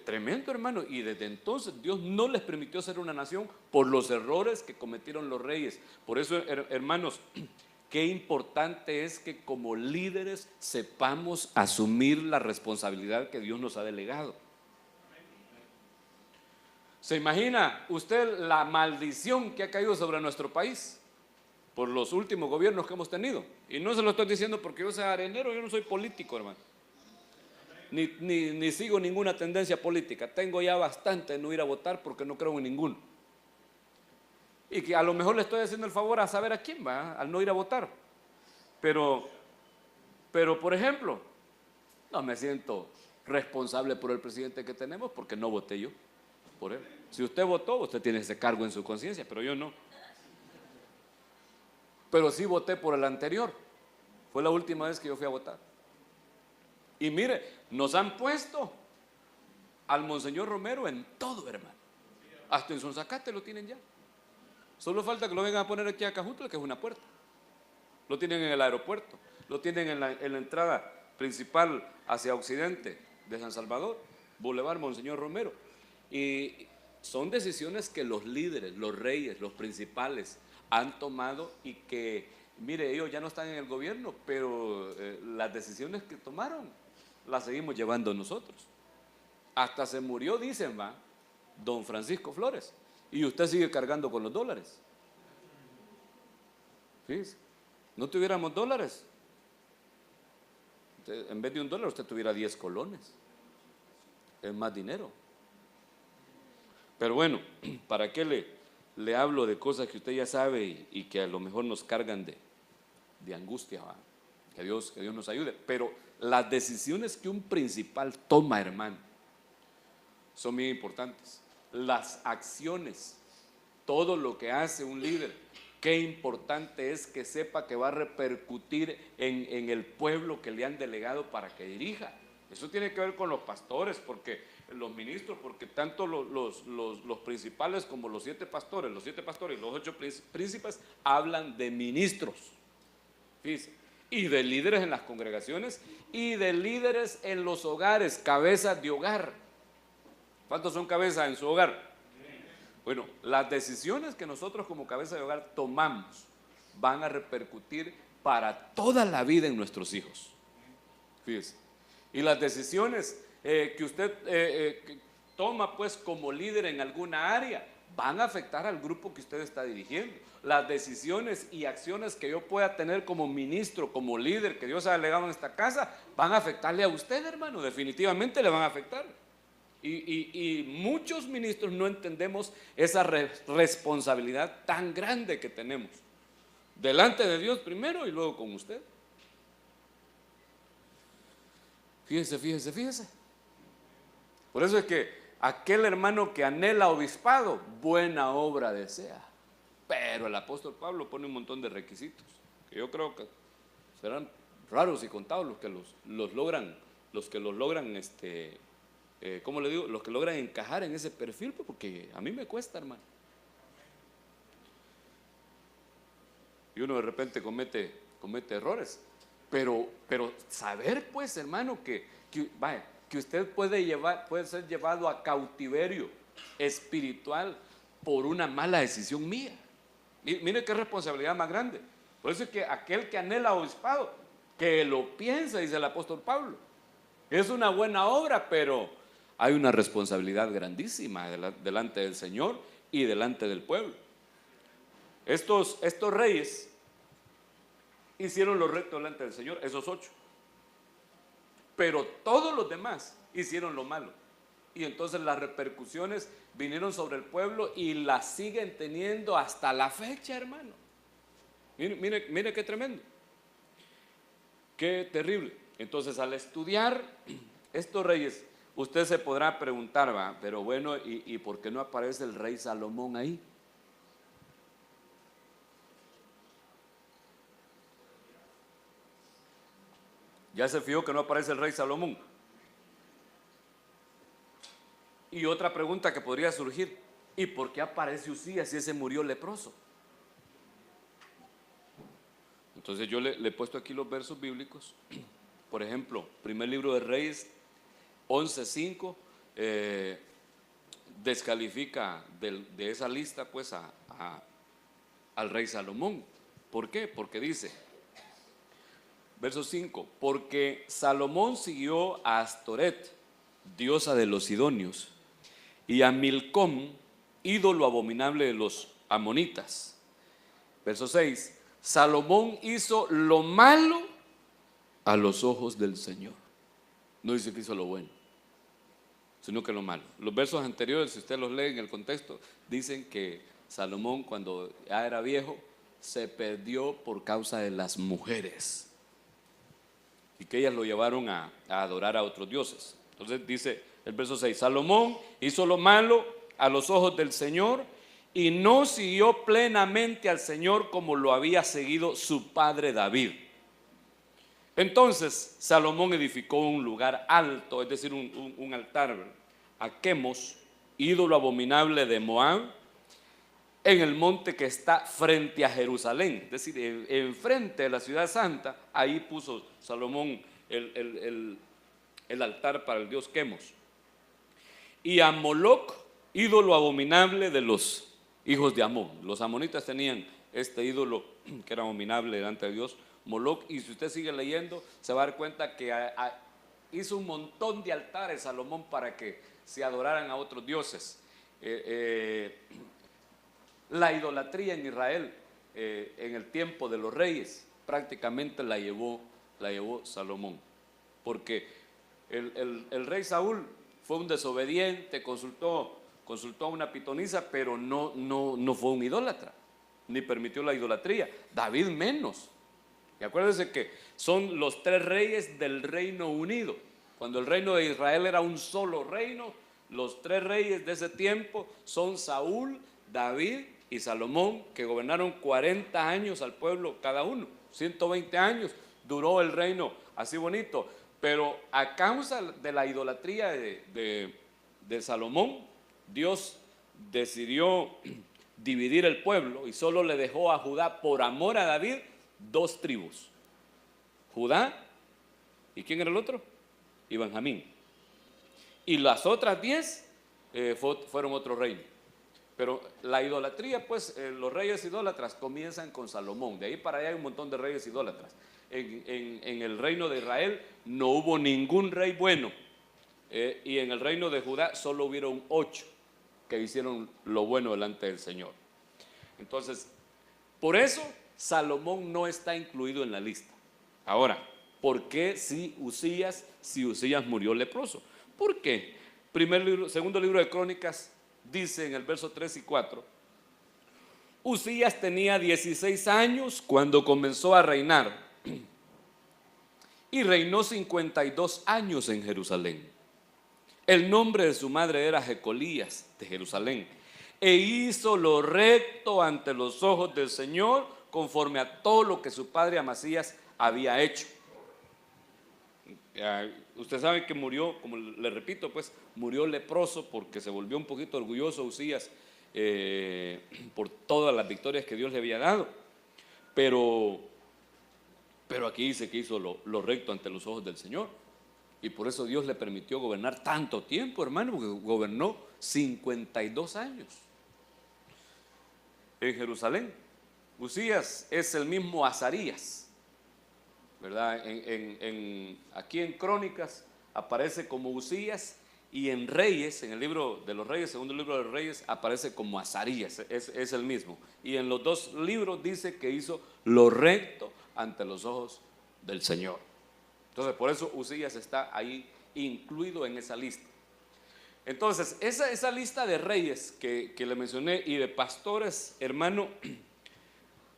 Tremendo, hermano. Y desde entonces Dios no les permitió ser una nación por los errores que cometieron los reyes. Por eso, hermanos, qué importante es que como líderes sepamos asumir la responsabilidad que Dios nos ha delegado. ¿Se imagina usted la maldición que ha caído sobre nuestro país por los últimos gobiernos que hemos tenido? Y no se lo estoy diciendo porque yo sea arenero, yo no soy político, hermano. Ni sigo ninguna tendencia política. Tengo ya bastante de no ir a votar porque no creo en ninguno. Y que a lo mejor le estoy haciendo el favor a saber a quién va, al no ir a votar. Pero por ejemplo, no me siento responsable por el presidente que tenemos porque no voté yo por él. Si usted votó, usted tiene ese cargo en su conciencia, pero yo no. Pero sí voté por el anterior. Fue la última vez que yo fui a votar. Y mire, nos han puesto al Monseñor Romero en todo, hermano. Hasta en Sonzacate lo tienen ya. Solo falta que lo vengan a poner aquí a Cajutla, que es una puerta. Lo tienen en el aeropuerto, lo tienen en la entrada principal hacia occidente de San Salvador, Boulevard Monseñor Romero. Y son decisiones que los líderes, los reyes, los principales han tomado y que, mire, ellos ya no están en el gobierno, pero las decisiones que tomaron las seguimos llevando nosotros. Hasta se murió, dicen, don Francisco Flores, y usted sigue cargando con los dólares. Fíjese, no tuviéramos dólares, en vez de $1 usted tuviera 10 colones. Es más dinero. Pero bueno, ¿para qué le hablo de cosas que usted ya sabe y que a lo mejor nos cargan de angustia? Que Dios nos ayude. Pero las decisiones que un principal toma, hermano, son muy importantes. Las acciones, todo lo que hace un líder, qué importante es que sepa que va a repercutir en el pueblo que le han delegado para que dirija. Eso tiene que ver con los pastores, porque los ministros, porque tanto los principales como los 7 pastores y los 8 príncipes hablan de ministros. Fíjense, y de líderes en las congregaciones y de líderes en los hogares, cabezas de hogar. ¿Cuántos son cabezas en su hogar? Bueno, las decisiones que nosotros como cabeza de hogar tomamos van a repercutir para toda la vida en nuestros hijos. Fíjense. Y las decisiones que usted toma pues como líder en alguna área van a afectar al grupo que usted está dirigiendo. Las decisiones y acciones que yo pueda tener como ministro, como líder que Dios ha delegado en esta casa, van a afectarle a usted, hermano, definitivamente le van a afectar. Y muchos ministros no entendemos esa responsabilidad tan grande que tenemos delante de Dios primero y luego con usted. Fíjese. Por eso es que aquel hermano que anhela obispado, buena obra desea. Pero el apóstol Pablo pone un montón de requisitos, que yo creo que serán raros y contados los que los logran, ¿cómo le digo? Los que logran encajar en ese perfil, porque a mí me cuesta, hermano. Y uno de repente comete errores. Pero saber, pues, hermano, que usted puede ser llevado a cautiverio espiritual por una mala decisión mía. Mire qué responsabilidad más grande. Por eso es que aquel que anhela obispado, que lo piensa, dice el apóstol Pablo. Es una buena obra, pero hay una responsabilidad grandísima delante del Señor y delante del pueblo. Estos reyes hicieron lo recto delante del Señor, esos 8. Pero todos los demás hicieron lo malo. Y entonces las repercusiones vinieron sobre el pueblo y las siguen teniendo hasta la fecha, hermano. Mire qué tremendo. Qué terrible. Entonces, al estudiar estos reyes, usted se podrá preguntar, va, pero bueno, ¿y por qué no aparece el rey Salomón ahí? ¿Ya se fijó que no aparece el rey Salomón? Y otra pregunta que podría surgir, ¿y por qué aparece Usías si ese murió leproso? Entonces yo le he puesto aquí los versos bíblicos. Por ejemplo, primer libro de Reyes 11:5 descalifica de esa lista pues al rey Salomón. ¿Por qué? Porque dice, verso 5, porque Salomón siguió a Astoret, diosa de los sidonios, y a Milcom, ídolo abominable de los amonitas. Verso 6, Salomón hizo lo malo a los ojos del Señor. No dice que hizo lo bueno, sino que lo malo. Los versos anteriores, si usted los lee en el contexto, dicen que Salomón, cuando ya era viejo, se perdió por causa de las mujeres y que ellas lo llevaron a adorar a otros dioses. Entonces dice el verso 6, Salomón hizo lo malo a los ojos del Señor y no siguió plenamente al Señor como lo había seguido su padre David. Entonces Salomón edificó un lugar alto, es decir, un altar a Quemos, ídolo abominable de Moab, en el monte que está frente a Jerusalén, es decir, enfrente de la ciudad santa. Ahí puso Salomón el altar para el dios Quemos. Y a Moloc, ídolo abominable de los hijos de Amón. Los amonitas tenían este ídolo que era abominable delante de Dios, Moloc, y si usted sigue leyendo se va a dar cuenta que hizo un montón de altares Salomón para que se adoraran a otros dioses. La idolatría en Israel en el tiempo de los reyes prácticamente la llevó Salomón, porque el rey Saúl fue un desobediente, consultó a una pitonisa, pero no fue un idólatra, ni permitió la idolatría. David menos. Y acuérdense que son los 3 reyes del Reino Unido. Cuando el reino de Israel era un solo reino, los 3 reyes de ese tiempo son Saúl, David y Salomón, que gobernaron 40 años al pueblo cada uno. 120 años duró el reino así bonito. Pero a causa de la idolatría de Salomón, Dios decidió dividir el pueblo y solo le dejó a Judá, por amor a David, 2 tribus. Judá, ¿y quién era el otro? Y Benjamín. Y las otras 10 fueron otro reino. Pero la idolatría, pues los reyes idólatras comienzan con Salomón. De ahí para allá hay un montón de reyes idólatras. En el reino de Israel no hubo ningún rey bueno, y en el reino de Judá solo hubieron 8 que hicieron lo bueno delante del Señor. Entonces, por eso Salomón no está incluido en la lista. Ahora, ¿por qué si Usías murió leproso? ¿Por qué? Segundo libro de Crónicas dice en el verso 3 y 4, Usías tenía 16 años cuando comenzó a reinar y reinó 52 años en Jerusalén. El nombre de su madre era Jecolías de Jerusalén, e hizo lo recto ante los ojos del Señor, conforme a todo lo que su padre Amasías había hecho. Usted sabe que murió, como le repito, pues murió leproso porque se volvió un poquito orgulloso Usías por todas las victorias que Dios le había dado. Pero aquí dice que hizo lo recto ante los ojos del Señor. Y por eso Dios le permitió gobernar tanto tiempo, hermano, porque gobernó 52 años en Jerusalén. Usías es el mismo Azarías, ¿verdad? Aquí en Crónicas aparece como Usías, y en Reyes, en el libro de los Reyes, segundo libro de los Reyes, aparece como Azarías, es el mismo. Y en los 2 libros dice que hizo lo recto ante los ojos del Señor. Entonces, por eso Usías está ahí incluido en esa lista. Entonces, esa lista de reyes que le mencioné y de pastores, hermano,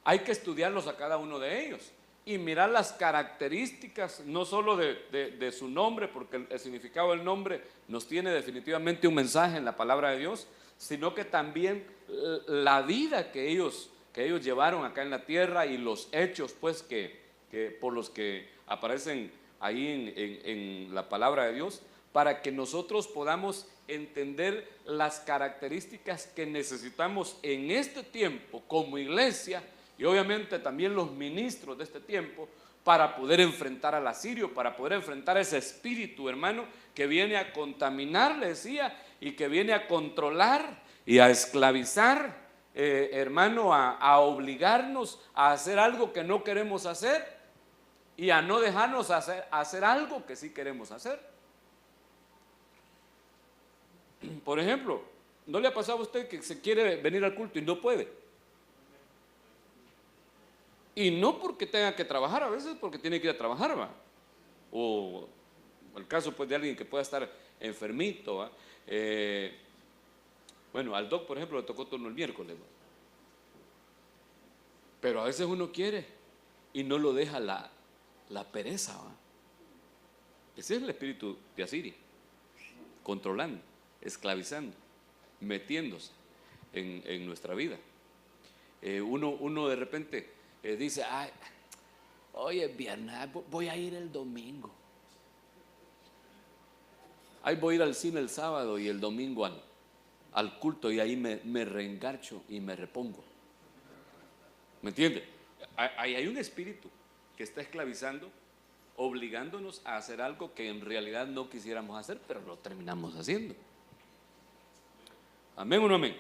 hay que estudiarlos a cada uno de ellos. y mirar las características, no solo de su nombre, porque el significado del nombre nos tiene definitivamente un mensaje en la palabra de Dios, sino que también la vida que ellos llevaron acá en la tierra y los hechos pues por los que aparecen ahí en la palabra de Dios, para que nosotros podamos entender las características que necesitamos en este tiempo como iglesia, y obviamente también los ministros de este tiempo, para poder enfrentar al asirio, para poder enfrentar ese espíritu, hermano, que viene a contaminar, le decía, y que viene a controlar y a esclavizar, hermano, a obligarnos a hacer algo que no queremos hacer y a no dejarnos hacer algo que sí queremos hacer. Por ejemplo, ¿no le ha pasado a usted que se quiere venir al culto y no puede? Y no porque tenga que trabajar, a veces porque tiene que ir a trabajar, ¿va? O el caso pues de alguien que pueda estar enfermito, ¿va? Bueno, al doc, por ejemplo, le tocó turno el miércoles, ¿va? Pero a veces uno quiere y no lo deja la pereza, ¿va? Ese es el espíritu de Asiria, controlando, esclavizando, metiéndose en nuestra vida. Uno de repente dice, ay, hoy es viernes, voy a ir el domingo. Ahí voy a ir al cine el sábado y el domingo al culto, y ahí me reengarcho y me repongo. ¿Me entiende? Ahí hay un espíritu que está esclavizando, obligándonos a hacer algo que en realidad no quisiéramos hacer, pero lo terminamos haciendo. ¿Amén o no amén?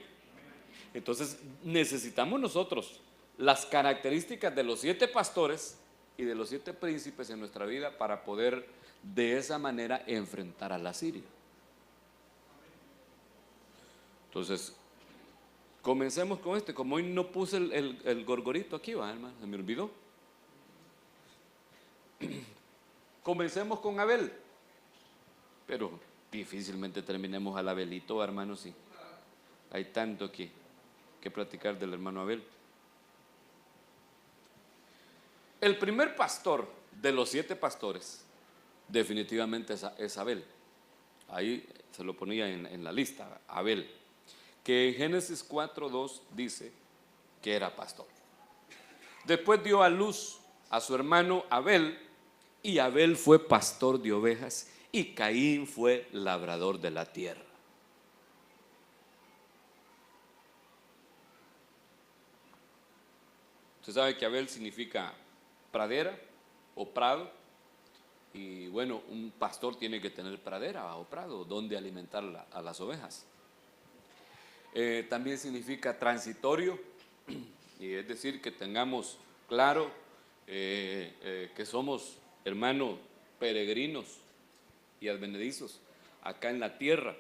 Entonces necesitamos nosotros las características de los 7 pastores y de los 7 príncipes en nuestra vida para poder de esa manera enfrentar al asirio. Entonces, comencemos con como hoy no puse el gorgorito aquí, ¿va, hermano? Se me olvidó. Comencemos con Abel, pero difícilmente terminemos al Abelito, hermano, sí. Hay tanto que platicar del hermano Abel. El primer pastor de los 7 pastores definitivamente es Abel. Ahí se lo ponía en la lista, Abel, que en Génesis 4:2 dice que era pastor. Después dio a luz a su hermano Abel, y Abel fue pastor de ovejas y Caín fue labrador de la tierra. Usted sabe que Abel significa pradera o prado, y bueno, un pastor tiene que tener pradera o prado donde alimentar a las ovejas. También significa transitorio, y es decir, que tengamos claro que somos, hermanos, peregrinos y advenedizos acá en la tierra.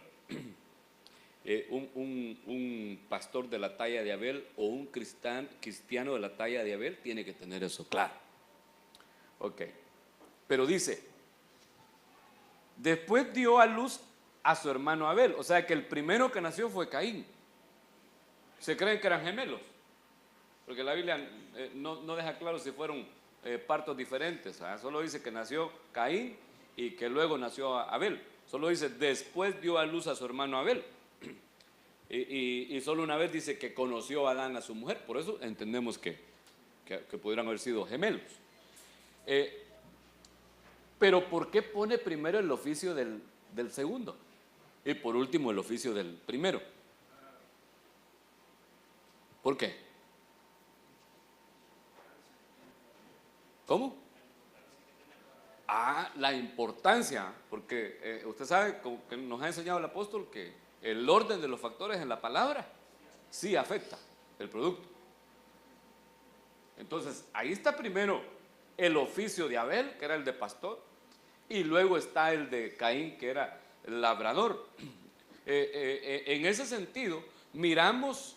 Un pastor de la talla de Abel o un cristiano de la talla de Abel tiene que tener eso claro. Ok, pero dice, después dio a luz a su hermano Abel, o sea que el primero que nació fue Caín. ¿Se creen que eran gemelos? Porque la Biblia no deja claro si fueron partos diferentes, ¿eh? Solo dice que nació Caín y que luego nació Abel. Solo dice, después dio a luz a su hermano Abel. Y solo una vez dice que conoció a Adán a su mujer. Por eso entendemos que pudieran haber sido gemelos. Pero ¿por qué pone primero el oficio del segundo? Y por último el oficio del primero. ¿Por qué? ¿Cómo? La importancia, porque usted sabe, como que nos ha enseñado el apóstol, que el orden de los factores en la palabra sí afecta el producto. Entonces, ahí está primero el oficio de Abel, que era el de pastor, y luego está el de Caín, que era el labrador. En ese sentido, miramos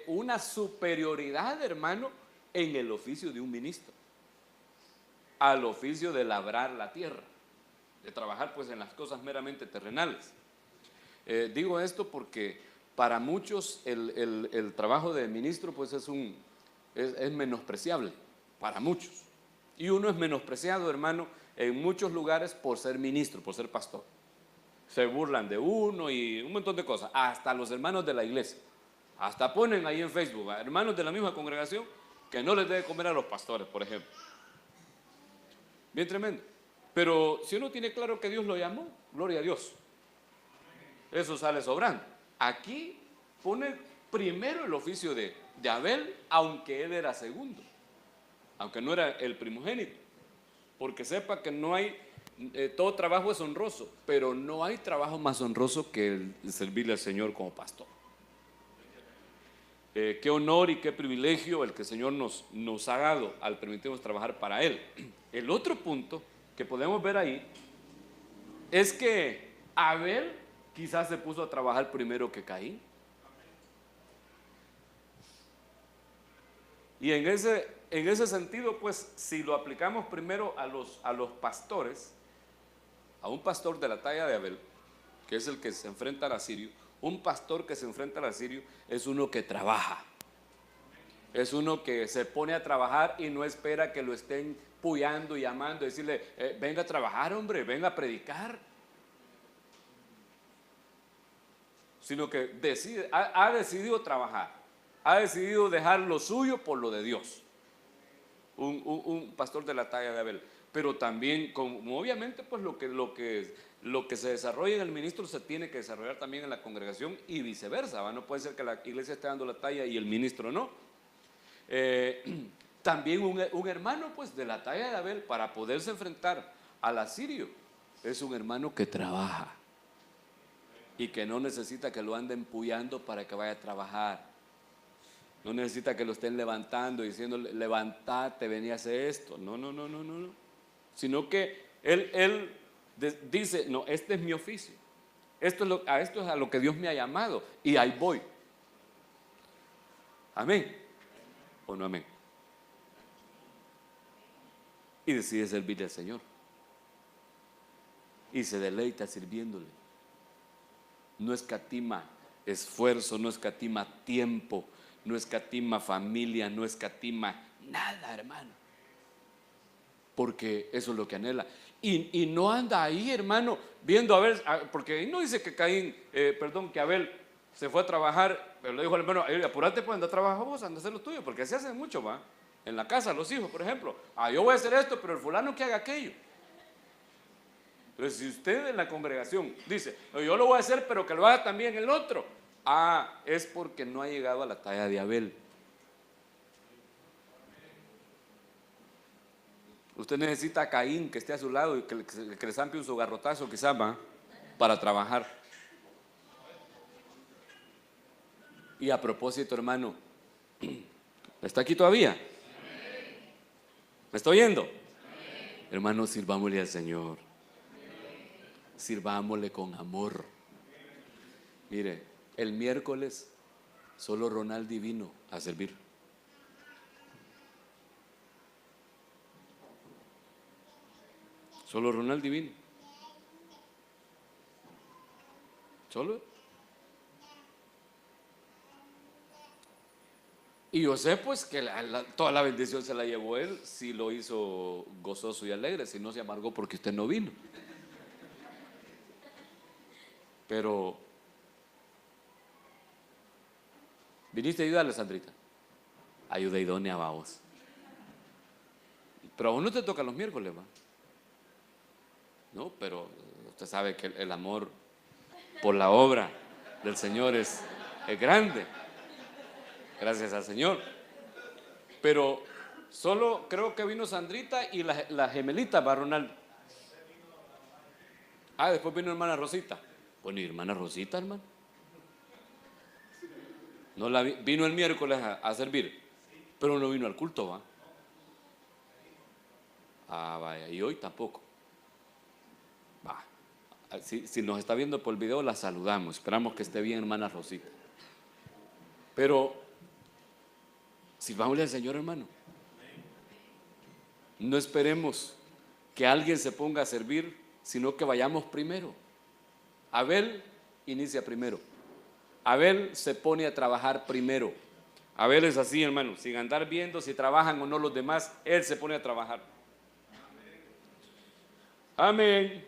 una superioridad, hermano, en el oficio de un ministro al oficio de labrar la tierra, de trabajar pues en las cosas meramente terrenales. Digo esto porque para muchos el trabajo de ministro pues es menospreciable, para muchos. Y uno es menospreciado, hermano, en muchos lugares por ser ministro, por ser pastor. Se burlan de uno y un montón de cosas, hasta los hermanos de la iglesia. Hasta ponen ahí en Facebook, hermanos de la misma congregación, que no les debe comer a los pastores, por ejemplo. Bien tremendo. Pero si uno tiene claro que Dios lo llamó, gloria a Dios, eso sale sobrando. Aquí pone primero el oficio de Abel, aunque él era segundo, aunque no era el primogénito, porque sepa que no hay, todo trabajo es honroso, pero no hay trabajo más honroso que el servirle al Señor como pastor. Qué honor y qué privilegio el que el Señor nos ha dado al permitirnos trabajar para Él. El otro punto que podemos ver ahí es que Abel quizás se puso a trabajar primero que Caín. Y en ese sentido, pues, si lo aplicamos primero a los pastores, a un pastor de la talla de Abel, que es el que se enfrenta al asirio, un pastor que se enfrenta al asirio es uno que trabaja. Es uno que se pone a trabajar y no espera que lo estén puyando y llamando, decirle, venga a trabajar, hombre, venga a predicar. Sino que ha decidido trabajar, ha decidido dejar lo suyo por lo de Dios. Un pastor de la talla de Abel. Pero también, como obviamente, pues lo que se desarrolla en el ministro se tiene que desarrollar también en la congregación y viceversa, ¿va? No puede ser que la iglesia esté dando la talla y el ministro no. También un hermano, pues, de la talla de Abel, para poderse enfrentar al asirio, es un hermano que trabaja y que no necesita que lo anden empujando para que vaya a trabajar. No necesita que lo estén levantando y diciéndole, levantate, vení a hacer esto. No. Sino que él dice, no, este es mi oficio. Esto es a lo que Dios me ha llamado y ahí voy. Amén. ¿O no amén? Y decide servirle al Señor. Y se deleita sirviéndole. No escatima esfuerzo, no escatima tiempo, no escatima familia, no escatima nada, hermano. Porque eso es lo que anhela. Y no anda ahí, hermano, viendo a ver, porque ahí no dice que que Abel se fue a trabajar, pero le dijo al hermano, apúrate, pues anda a trabajar vos, anda a hacer lo tuyo, porque así hacen mucho, ¿va? En la casa, los hijos, por ejemplo. Yo voy a hacer esto, pero el fulano que haga aquello. Entonces, si usted en la congregación dice, yo lo voy a hacer, pero que lo haga también el otro, es porque no ha llegado a la talla de Abel. Usted necesita a Caín que esté a su lado y que le zampe un garrotazo quizás, ¿va? Para trabajar. Y a propósito, hermano, ¿está aquí todavía? ¿Me está oyendo? Hermano, sirvámosle al Señor. Sirvámosle con amor. Mire, el miércoles solo Ronaldi vino a servir. Solo Ronaldi vino. Solo. Y yo sé pues que toda la bendición se la llevó él, si lo hizo gozoso y alegre, si no se amargó porque usted no vino. Pero, ¿viniste a ayudarle, Sandrita? Ayuda idónea, vamos. Pero a uno te toca los miércoles, ¿va? No, pero usted sabe que el amor por la obra del Señor es grande. Gracias al Señor. Pero solo creo que vino Sandrita y la gemelita, va, Ronaldo. Después vino hermana Rosita. Bueno, ¿y hermana Rosita, hermano? No vino el miércoles a servir, pero no vino al culto, ¿va? Vaya, y hoy tampoco. Va. Si nos está viendo por el video, la saludamos. Esperamos que esté bien, hermana Rosita. Pero sirvámosle al Señor, hermano. No esperemos que alguien se ponga a servir, sino que vayamos primero. Abel inicia primero. Abel se pone a trabajar primero. Abel es así, hermano, sin andar viendo si trabajan o no los demás, él se pone a trabajar. Amén.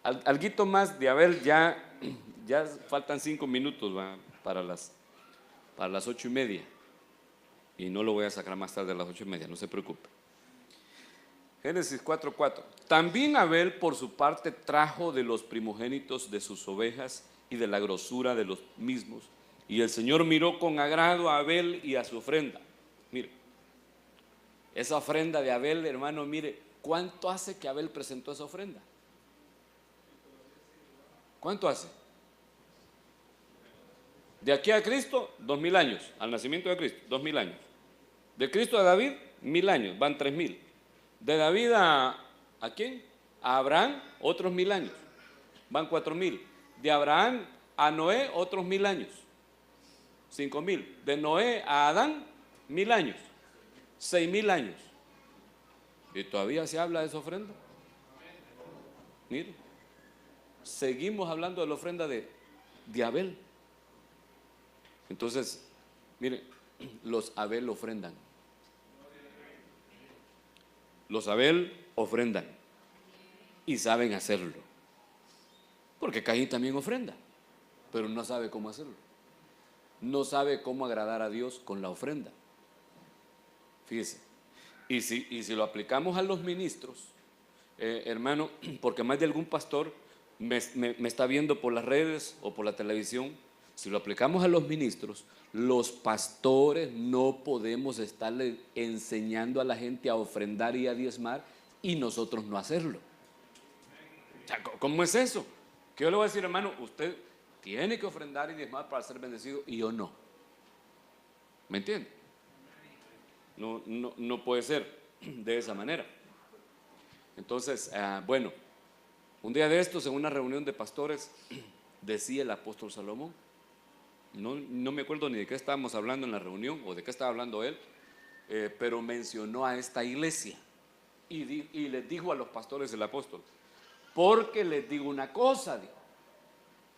Alguito más de Abel, ya faltan 5 minutos, ¿va? Para las 8:30. Y no lo voy a sacar más tarde a las 8:30, no se preocupe. Génesis 4:4. También Abel por su parte trajo de los primogénitos de sus ovejas y de la grosura de los mismos. Y el Señor miró con agrado a Abel y a su ofrenda. Mire, esa ofrenda de Abel, hermano, mire, ¿cuánto hace que Abel presentó esa ofrenda? ¿Cuánto hace? De aquí a Cristo, 2000 años. Al nacimiento de Cristo, 2000 años. De Cristo a David, 1000 años, van 3000. De David ¿a quién? A Abraham, otros 1000 años, van 4000. De Abraham a Noé, otros 1000 años, 5000. De Noé a Adán, 1000 años, 6000 años. Y todavía se habla de esa ofrenda. Mire, seguimos hablando de la ofrenda de Abel. Entonces, mire, los Abel ofrendan. Los Abel ofrendan y saben hacerlo. Porque Caín también ofrenda, pero no sabe cómo hacerlo. No sabe cómo agradar a Dios con la ofrenda. Fíjese. Y si lo aplicamos a los ministros, hermano, porque más de algún pastor me está viendo por las redes o por la televisión, si lo aplicamos a los ministros, los pastores no podemos estarle enseñando a la gente a ofrendar y a diezmar y nosotros no hacerlo. O sea, ¿cómo es eso? Que yo le voy a decir, hermano, usted tiene que ofrendar y diezmar para ser bendecido y yo no. ¿Me entiende? No puede ser de esa manera. Entonces, bueno, un día de estos en una reunión de pastores decía el apóstol Salomón, no me acuerdo ni de qué estábamos hablando en la reunión o de qué estaba hablando él, pero mencionó a esta iglesia y les dijo a los pastores el apóstol, porque les digo una cosa, dijo,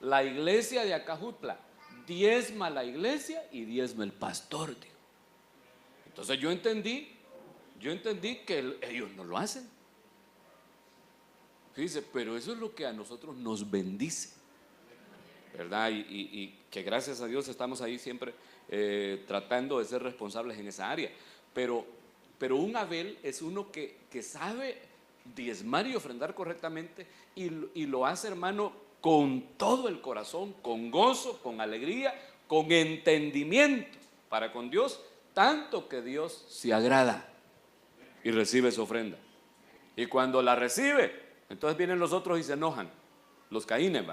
la iglesia de Acajutla diezma la iglesia y diezma el pastor, dijo. Entonces yo entendí que ellos no lo hacen. Fíjense, pero eso es lo que a nosotros nos bendice, ¿verdad? Y que gracias a Dios estamos ahí siempre tratando de ser responsables en esa área. Pero un Abel es uno que sabe diezmar y ofrendar correctamente y lo hace, hermano, con todo el corazón, con gozo, con alegría, con entendimiento para con Dios, tanto que Dios se agrada y recibe su ofrenda. Y cuando la recibe, entonces vienen los otros y se enojan, los Caínes,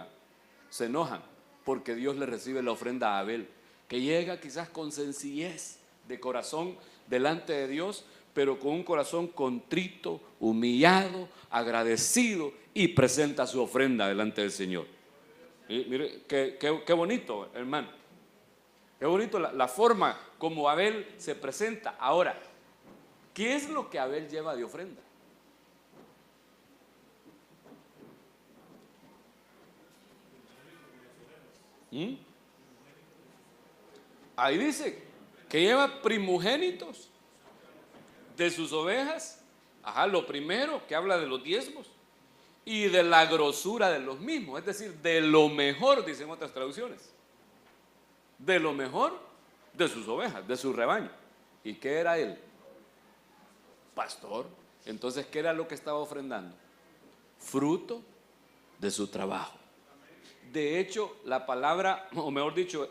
se enojan porque Dios le recibe la ofrenda a Abel, que llega quizás con sencillez de corazón delante de Dios, pero con un corazón contrito, humillado, agradecido y presenta su ofrenda delante del Señor. Y mire, qué bonito, hermano. Qué bonito la forma como Abel se presenta. Ahora, ¿qué es lo que Abel lleva de ofrenda? Ahí dice que lleva primogénitos de sus ovejas. Ajá, lo primero que habla de los diezmos y de la grosura de los mismos, es decir, de lo mejor, dicen otras traducciones, de lo mejor de sus ovejas, de su rebaño. ¿Y qué era él? Pastor. Entonces, ¿qué era lo que estaba ofrendando? Fruto de su trabajo. De hecho, la palabra, o mejor dicho,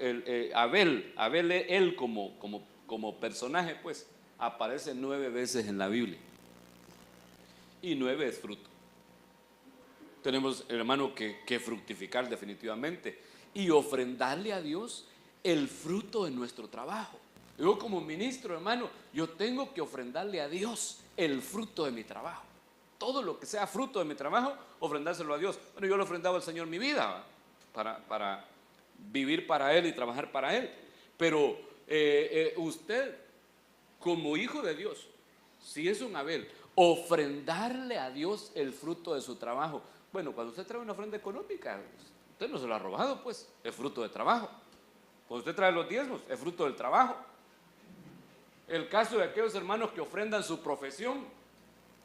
Abel, él como personaje, pues, aparece 9 veces en la Biblia. Y 9 es fruto. Tenemos, hermano, que fructificar definitivamente y ofrendarle a Dios el fruto de nuestro trabajo. Yo como ministro, hermano, yo tengo que ofrendarle a Dios el fruto de mi trabajo. Todo lo que sea fruto de mi trabajo, ofrendárselo a Dios. Bueno, yo le ofrendaba al Señor mi vida para vivir para Él y trabajar para Él. Pero usted, como hijo de Dios, si es un Abel, ofrendarle a Dios el fruto de su trabajo. Bueno, cuando usted trae una ofrenda económica, usted no se lo ha robado, pues, es fruto de trabajo. Cuando usted trae los diezmos, es fruto del trabajo. El caso de aquellos hermanos que ofrendan su profesión.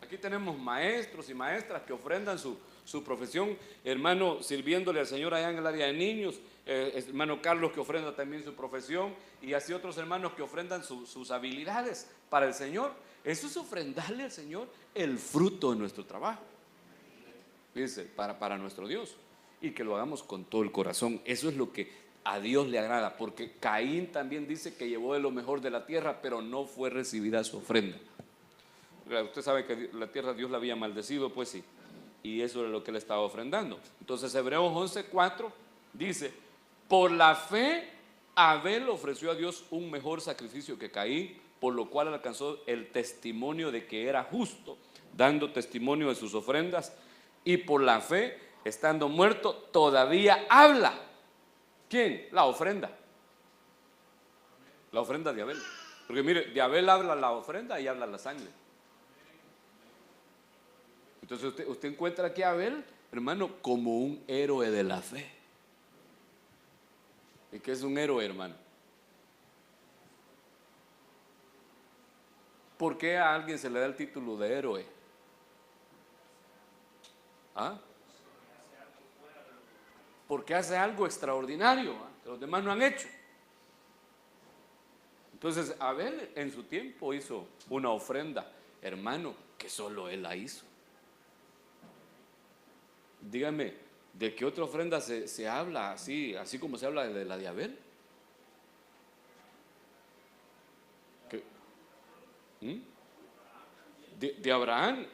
Aquí tenemos maestros y maestras que ofrendan su profesión. Hermano sirviéndole al Señor allá en el área de niños. Hermano Carlos que ofrenda también su profesión. Y así otros hermanos que ofrendan sus habilidades para el Señor. Eso es ofrendarle al Señor el fruto de nuestro trabajo. Fíjense, para nuestro Dios. Y que lo hagamos con todo el corazón. Eso es lo que a Dios le agrada, porque Caín también dice que llevó de lo mejor de la tierra, pero no fue recibida su ofrenda. Usted sabe que la tierra Dios la había maldecido, pues sí, y eso era lo que él estaba ofrendando. Entonces Hebreos 11:4 dice: por la fe Abel ofreció a Dios un mejor sacrificio que Caín, por lo cual alcanzó el testimonio de que era justo, dando testimonio de sus ofrendas, y por la fe, estando muerto, todavía habla. ¿Quién? La ofrenda. La ofrenda de Abel. Porque mire, de Abel habla la ofrenda y habla la sangre. Entonces usted encuentra aquí a Abel, hermano, como un héroe de la fe. ¿Y qué es un héroe, hermano? ¿Por qué a alguien se le da el título de héroe? ¿Ah? Porque hace algo extraordinario que los demás no han hecho. Entonces Abel en su tiempo hizo una ofrenda, hermano, que solo él la hizo. Dígame, ¿de qué otra ofrenda se habla así como se habla de la de Abel? De Abraham.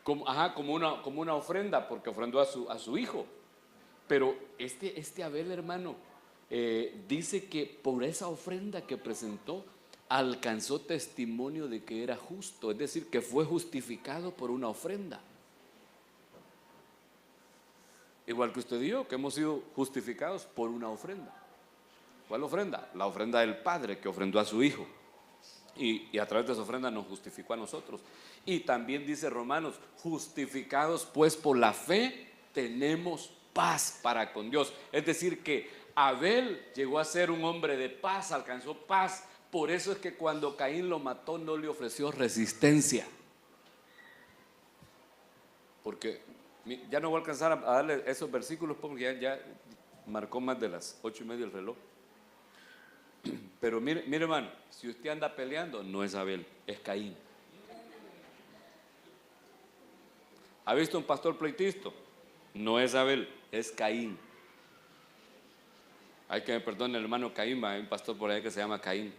Como una ofrenda, porque ofrendó a su hijo. Pero este Abel, hermano, dice que por esa ofrenda que presentó alcanzó testimonio de que era justo, es decir, que fue justificado por una ofrenda. Igual que usted y yo, que hemos sido justificados por una ofrenda. ¿Cuál ofrenda? La ofrenda del Padre que ofrendó a su hijo. Y a través de esa ofrenda nos justificó a nosotros. Y también dice Romanos: justificados pues por la fe, tenemos paz para con Dios. Es decir, que Abel llegó a ser un hombre de paz, alcanzó paz. Por eso es que cuando Caín lo mató no le ofreció resistencia. Porque ya no voy a alcanzar a darle esos versículos porque ya marcó más de las 8:30 el reloj. Pero mire hermano, si usted anda peleando, no es Abel, es Caín. ¿Ha visto un pastor pleitisto? No es Abel, es Caín. Hay que me perdone el hermano Caín, hay un pastor por ahí que se llama Caín.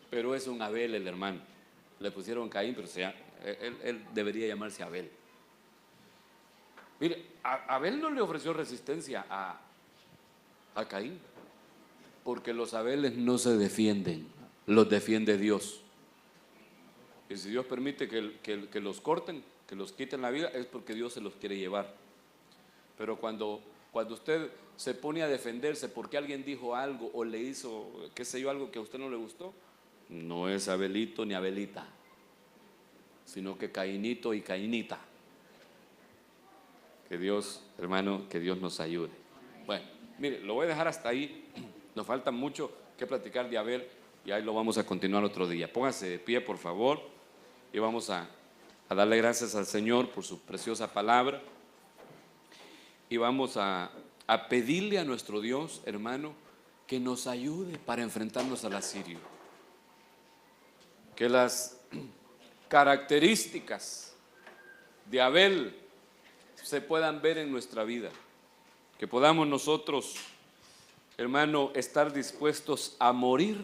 Pero es un Abel el hermano. Le pusieron Caín, pero él debería llamarse Abel. Mire, Abel no le ofreció resistencia a Caín. Porque los Abeles no se defienden, los defiende Dios. Y si Dios permite que los corten, que los quiten la vida, es porque Dios se los quiere llevar. Pero cuando usted se pone a defenderse porque alguien dijo algo o le hizo, qué sé yo, algo que a usted no le gustó, no es Abelito ni Abelita, sino que Caínito y Caínita. Que Dios, hermano, que Dios nos ayude. Bueno, mire, lo voy a dejar hasta ahí. Nos falta mucho que platicar de Abel y ahí lo vamos a continuar otro día. Póngase de pie, por favor, y vamos a darle gracias al Señor por su preciosa palabra. Y vamos a pedirle a nuestro Dios, hermano, que nos ayude para enfrentarnos al asirio. Que las características de Abel se puedan ver en nuestra vida. Que podamos nosotros, hermano, estar dispuestos a morir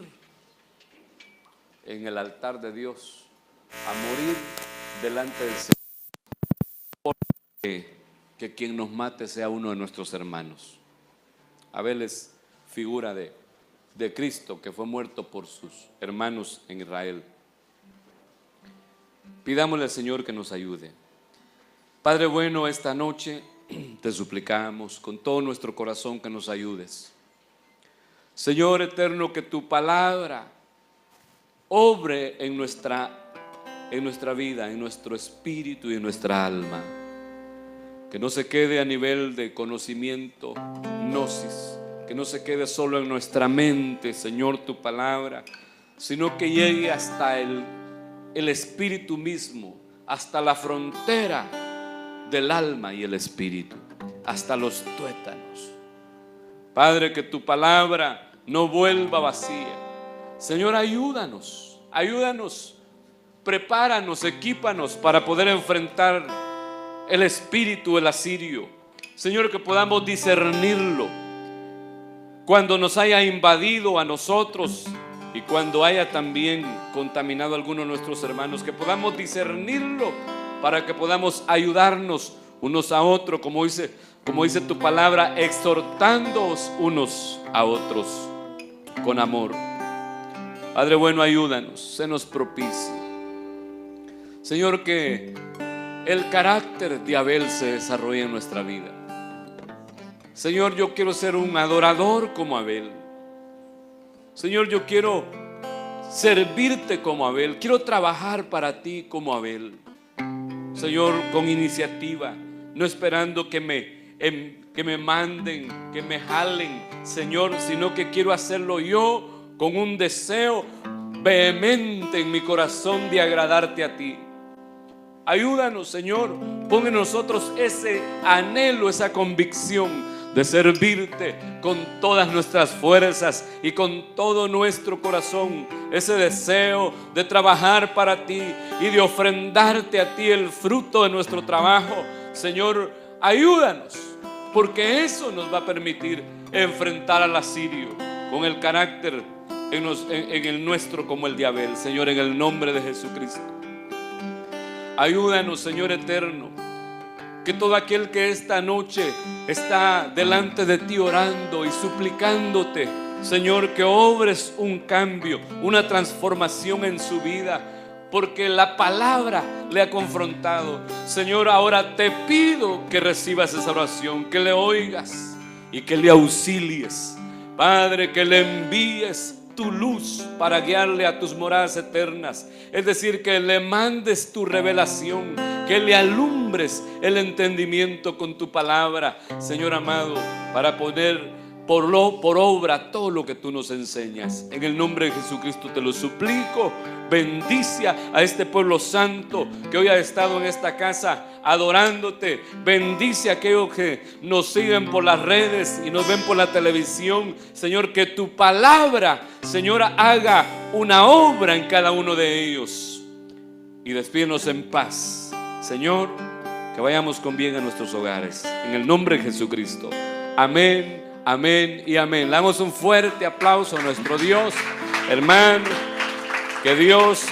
en el altar de Dios, a morir delante del Señor, que quien nos mate sea uno de nuestros hermanos. Abel es figura de Cristo, que fue muerto por sus hermanos en Israel. Pidámosle al Señor que nos ayude. Padre bueno, esta noche te suplicamos con todo nuestro corazón que nos ayudes. Señor eterno, que tu palabra obre en nuestra vida, en nuestro espíritu y en nuestra alma. que no se quede a nivel de conocimiento, gnosis, que no se quede solo en nuestra mente, Señor, tu palabra, sino que llegue hasta el espíritu mismo, hasta la frontera del alma y el espíritu, hasta los tuétanos. Padre, que tu palabra no vuelva vacía. Señor, ayúdanos, prepáranos, equípanos para poder enfrentar el espíritu, el asirio. Señor, que podamos discernirlo cuando nos haya invadido a nosotros y cuando haya también contaminado a alguno de nuestros hermanos, que podamos discernirlo para que podamos ayudarnos unos a otros, como dice tu palabra, exhortándoos unos a otros con amor. Padre bueno, ayúdanos, se nos propicia. Señor, que el carácter de Abel se desarrolle en nuestra vida. Señor, yo quiero ser un adorador como Abel. Señor, yo quiero servirte como Abel. Quiero trabajar para ti como Abel. Señor, con iniciativa, no esperando que me manden, que me jalen, Señor, sino que quiero hacerlo yo con un deseo vehemente en mi corazón de agradarte a ti. Ayúdanos, Señor, pon en nosotros ese anhelo, esa convicción de servirte con todas nuestras fuerzas y con todo nuestro corazón, ese deseo de trabajar para ti y de ofrendarte a ti el fruto de nuestro trabajo. Señor, ayúdanos, porque eso nos va a permitir enfrentar al asirio con el carácter en el nuestro como el de Abel. Señor, en el nombre de Jesucristo, ayúdanos, Señor eterno, que todo aquel que esta noche está delante de ti orando y suplicándote, Señor, que obres un cambio, una transformación en su vida, porque la palabra le ha confrontado. Señor, ahora te pido que recibas esa oración, que le oigas y que le auxilies. Padre, que le envíes tu luz para guiarle a tus moradas eternas. Es decir, que le mandes tu revelación, que le alumbres el entendimiento con tu palabra, Señor amado, para poner por obra todo lo que tú nos enseñas. En el nombre de Jesucristo te lo suplico. Bendice a este pueblo santo que hoy ha estado en esta casa adorándote. Bendice a aquellos que nos siguen por las redes y nos ven por la televisión. Señor, que tu palabra, Señor, haga una obra en cada uno de ellos. Y despídenos en paz, Señor, que vayamos con bien a nuestros hogares. En el nombre de Jesucristo. Amén. Amén y amén. Le damos un fuerte aplauso a nuestro Dios, hermano. Que Dios